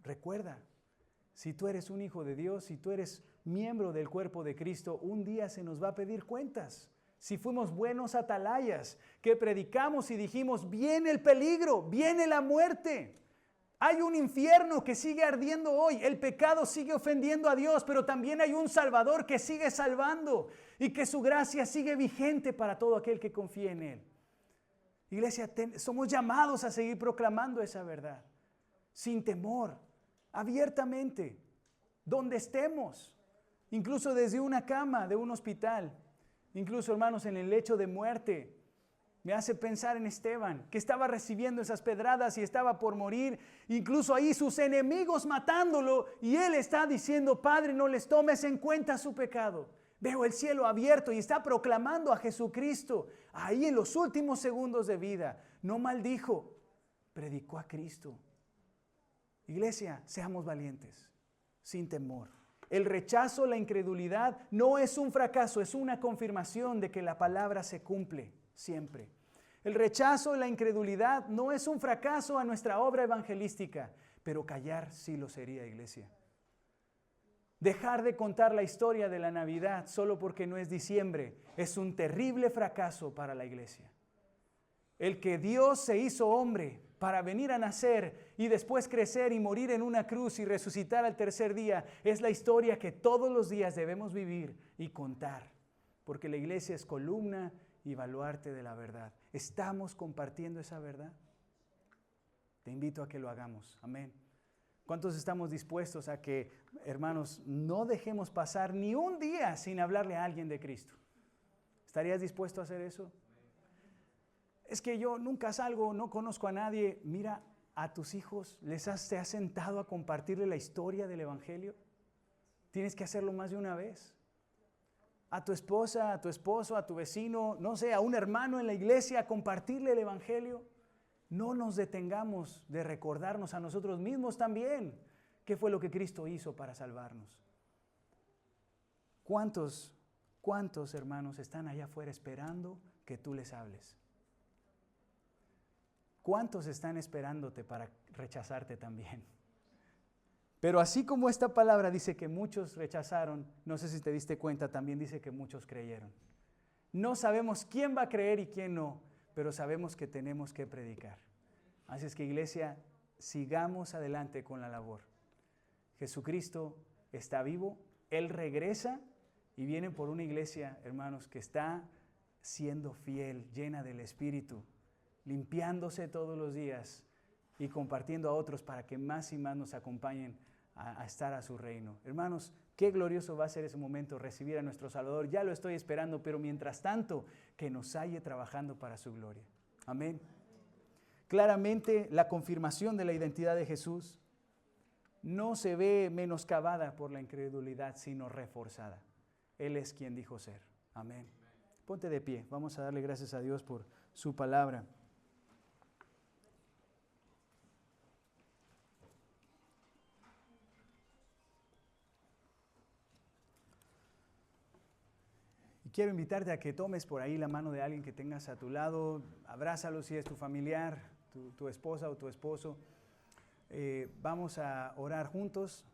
Speaker 2: recuerda, si tú eres un hijo de Dios, si tú eres miembro del cuerpo de Cristo, un día se nos va a pedir cuentas. Si fuimos buenos atalayas, que predicamos y dijimos, viene el peligro, viene la muerte. Hay un infierno que sigue ardiendo hoy, el pecado sigue ofendiendo a Dios, pero también hay un Salvador que sigue salvando y que su gracia sigue vigente para todo aquel que confía en Él. Iglesia, somos llamados a seguir proclamando esa verdad, sin temor, abiertamente, donde estemos, incluso desde una cama de un hospital, incluso hermanos en el lecho de muerte. Me hace pensar en Esteban, que estaba recibiendo esas pedradas y estaba por morir, incluso ahí sus enemigos matándolo, y él está diciendo, Padre, no les tomes en cuenta su pecado. Veo el cielo abierto y está proclamando a Jesucristo, ahí en los últimos segundos de vida. No maldijo, predicó a Cristo. Iglesia, seamos valientes, sin temor. El rechazo, la incredulidad, no es un fracaso, es una confirmación de que la palabra se cumple siempre. El rechazo, la incredulidad, no es un fracaso a nuestra obra evangelística, pero callar sí lo sería, iglesia. Dejar de contar la historia de la Navidad solo porque no es diciembre es un terrible fracaso para la iglesia. El que Dios se hizo hombre para venir a nacer y después crecer y morir en una cruz y resucitar al tercer día es la historia que todos los días debemos vivir y contar, porque la iglesia es columna y baluarte de la verdad. ¿Estamos compartiendo esa verdad? Te invito a que lo hagamos. Amén. ¿Cuántos estamos dispuestos a que, hermanos, no dejemos pasar ni un día sin hablarle a alguien de Cristo? ¿Estarías dispuesto a hacer eso? Es que yo nunca salgo, no conozco a nadie. Mira, a tus hijos, ¿te has sentado a compartirle la historia del Evangelio? Tienes que hacerlo más de una vez. A tu esposa, a tu esposo, a tu vecino, no sé, a un hermano en la iglesia, a compartirle el Evangelio. No nos detengamos de recordarnos a nosotros mismos también qué fue lo que Cristo hizo para salvarnos. ¿Cuántos hermanos están allá afuera esperando que tú les hables? ¿Cuántos están esperándote para rechazarte también? Pero así como esta palabra dice que muchos rechazaron, no sé si te diste cuenta, también dice que muchos creyeron. No sabemos quién va a creer y quién no, pero sabemos que tenemos que predicar. Así es que, iglesia, sigamos adelante con la labor. Jesucristo está vivo, Él regresa y viene por una iglesia, hermanos, que está siendo fiel, llena del Espíritu, limpiándose todos los días y compartiendo a otros para que más y más nos acompañen a estar a su reino. Hermanos, qué glorioso va a ser ese momento, recibir a nuestro Salvador. Ya lo estoy esperando, pero mientras tanto, que nos halle trabajando para su gloria. Amén. Claramente, la confirmación de la identidad de Jesús no se ve menoscabada por la incredulidad, sino reforzada. Él es quien dijo ser. Amén. Ponte de pie. Vamos a darle gracias a Dios por su palabra. Y quiero invitarte a que tomes por ahí la mano de alguien que tengas a tu lado. Abrázalo si es tu familiar, tu esposa o tu esposo. Vamos a orar juntos.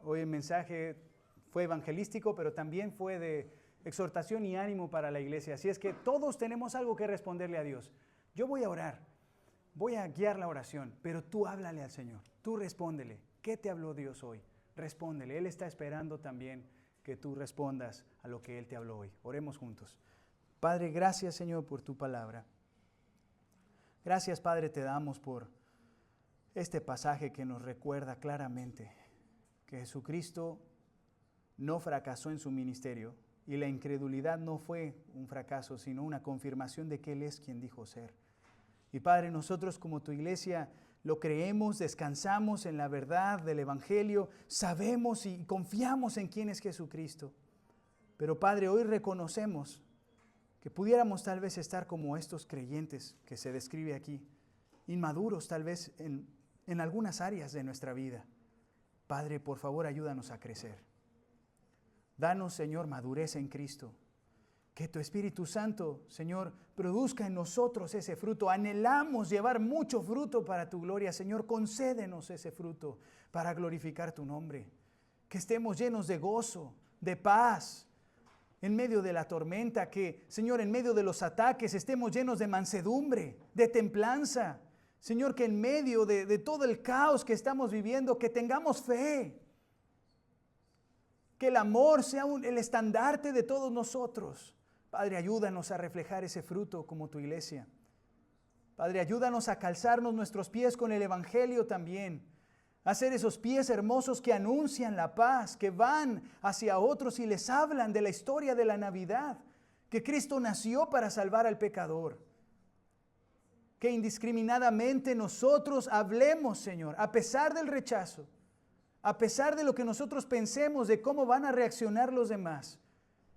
Speaker 2: Hoy el mensaje fue evangelístico, pero también fue de exhortación y ánimo para la iglesia. Así es que todos tenemos algo que responderle a Dios. Yo voy a orar, voy a guiar la oración, pero tú háblale al Señor, tú respóndele. ¿Qué te habló Dios hoy? Respóndele. Él está esperando también que tú respondas a lo que Él te habló hoy. Oremos juntos. Padre, gracias, Señor, por tu palabra. Gracias, Padre, te damos por este pasaje que nos recuerda claramente que Jesucristo no fracasó en su ministerio y la incredulidad no fue un fracaso, sino una confirmación de que Él es quien dijo ser. Y Padre, nosotros como tu iglesia lo creemos, descansamos en la verdad del Evangelio, sabemos y confiamos en quién es Jesucristo. Pero Padre, hoy reconocemos que pudiéramos tal vez estar como estos creyentes que se describe aquí, inmaduros tal vez en algunas áreas de nuestra vida. Padre, por favor, ayúdanos a crecer. Danos, Señor, madurez en Cristo. Que tu Espíritu Santo, Señor, produzca en nosotros ese fruto. Anhelamos llevar mucho fruto para tu gloria. Señor, concédenos ese fruto para glorificar tu nombre. Que estemos llenos de gozo, de paz, en medio de la tormenta. Que, Señor, en medio de los ataques estemos llenos de mansedumbre, de templanza. Señor, que en medio de todo el caos que estamos viviendo, que tengamos fe. Que el amor sea el estandarte de todos nosotros. Padre, ayúdanos a reflejar ese fruto como tu iglesia. Padre, ayúdanos a calzarnos nuestros pies con el Evangelio también. A hacer esos pies hermosos que anuncian la paz, que van hacia otros y les hablan de la historia de la Navidad. Que Cristo nació para salvar al pecador. Que indiscriminadamente nosotros hablemos, Señor, a pesar del rechazo, a pesar de lo que nosotros pensemos de cómo van a reaccionar los demás.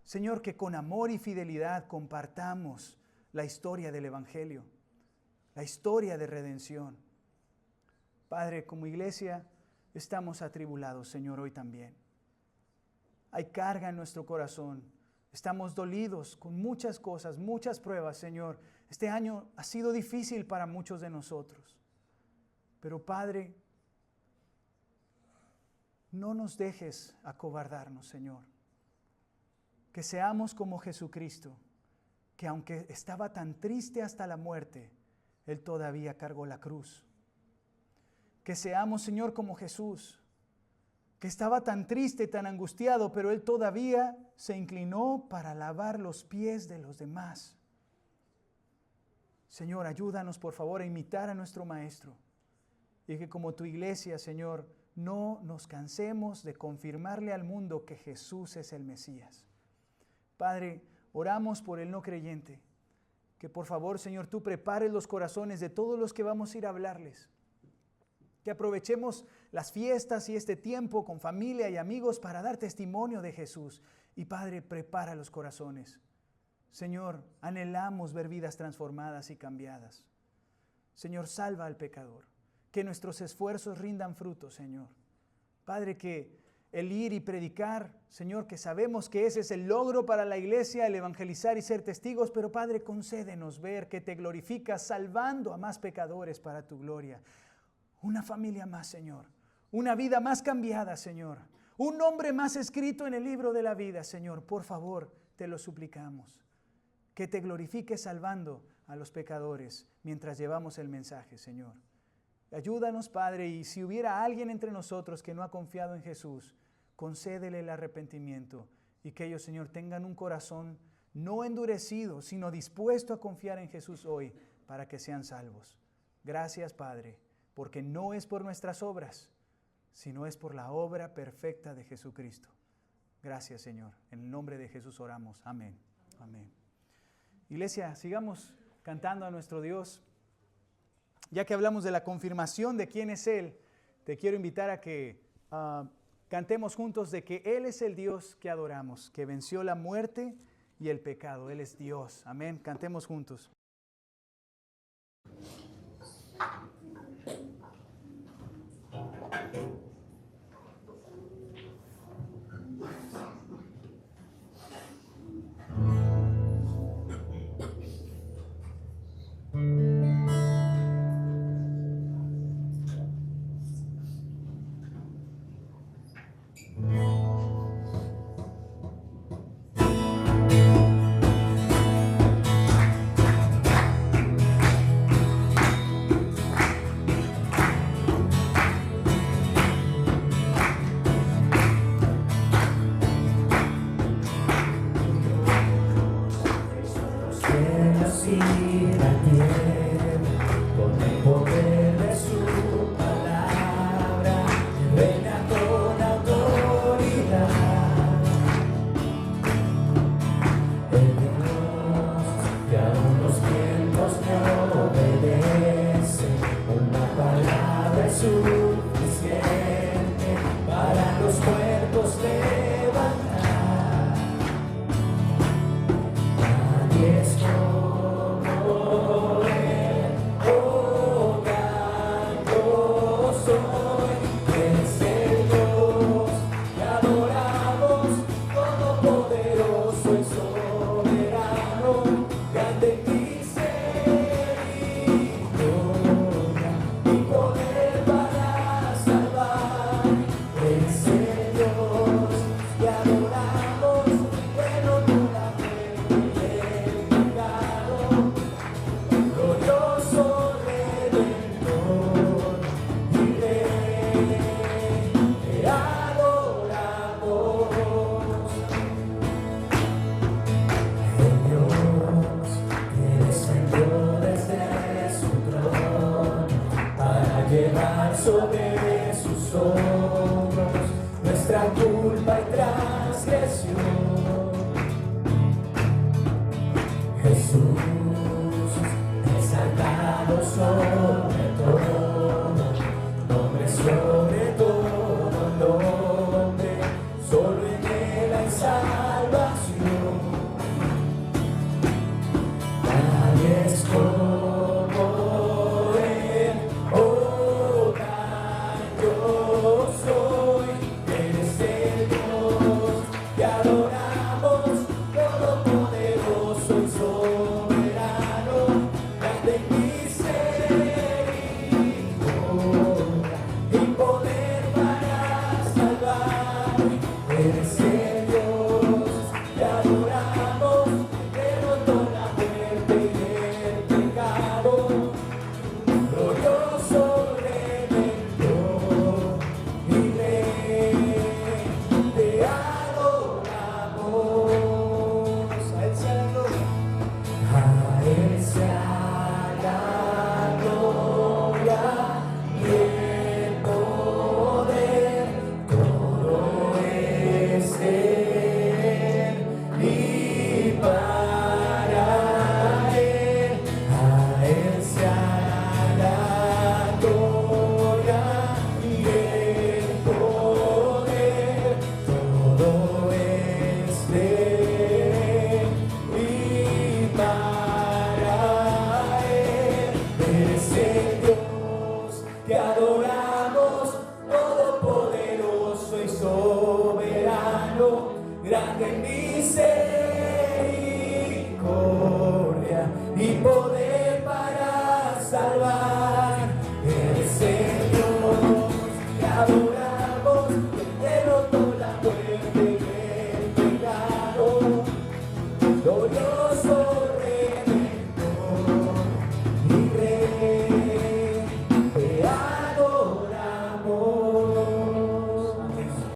Speaker 2: Señor, que con amor y fidelidad compartamos la historia del Evangelio, la historia de redención. Padre, como iglesia estamos atribulados, Señor, hoy también. Hay carga en nuestro corazón. Estamos dolidos con muchas cosas, muchas pruebas, Señor. Este año ha sido difícil para muchos de nosotros. Pero, Padre, no nos dejes acobardarnos, Señor. Que seamos como Jesucristo, que aunque estaba tan triste hasta la muerte, Él todavía cargó la cruz. Que seamos, Señor, como Jesús, que estaba tan triste, tan angustiado, pero Él todavía se inclinó para lavar los pies de los demás. Señor, ayúdanos, por favor, a imitar a nuestro Maestro. Y que como tu iglesia, Señor, no nos cansemos de confirmarle al mundo que Jesús es el Mesías. Padre, oramos por el no creyente. Que por favor, Señor, tú prepares los corazones de todos los que vamos a ir a hablarles. Que aprovechemos las fiestas y este tiempo con familia y amigos para dar testimonio de Jesús. Y Padre, prepara los corazones. Señor, anhelamos ver vidas transformadas y cambiadas. Señor, salva al pecador. Que nuestros esfuerzos rindan fruto, Señor. Padre, que el ir y predicar, Señor, que sabemos que ese es el logro para la iglesia, el evangelizar y ser testigos, pero Padre, concédenos ver que te glorificas salvando a más pecadores para tu gloria. Una familia más, Señor. Una vida más cambiada, Señor. Un nombre más escrito en el libro de la vida, Señor. Por favor, te lo suplicamos. Que te glorifiques salvando a los pecadores mientras llevamos el mensaje, Señor. Ayúdanos, Padre, y si hubiera alguien entre nosotros que no ha confiado en Jesús, concédele el arrepentimiento y que ellos, Señor, tengan un corazón no endurecido, sino dispuesto a confiar en Jesús hoy para que sean salvos. Gracias, Padre, porque no es por nuestras obras, sino es por la obra perfecta de Jesucristo. Gracias, Señor. En el nombre de Jesús oramos. Amén. Amén. Iglesia, sigamos cantando a nuestro Dios. Ya que hablamos de la confirmación de quién es Él, te quiero invitar a que cantemos juntos de que Él es el Dios que adoramos, que venció la muerte y el pecado. Él es Dios. Amén. Cantemos juntos.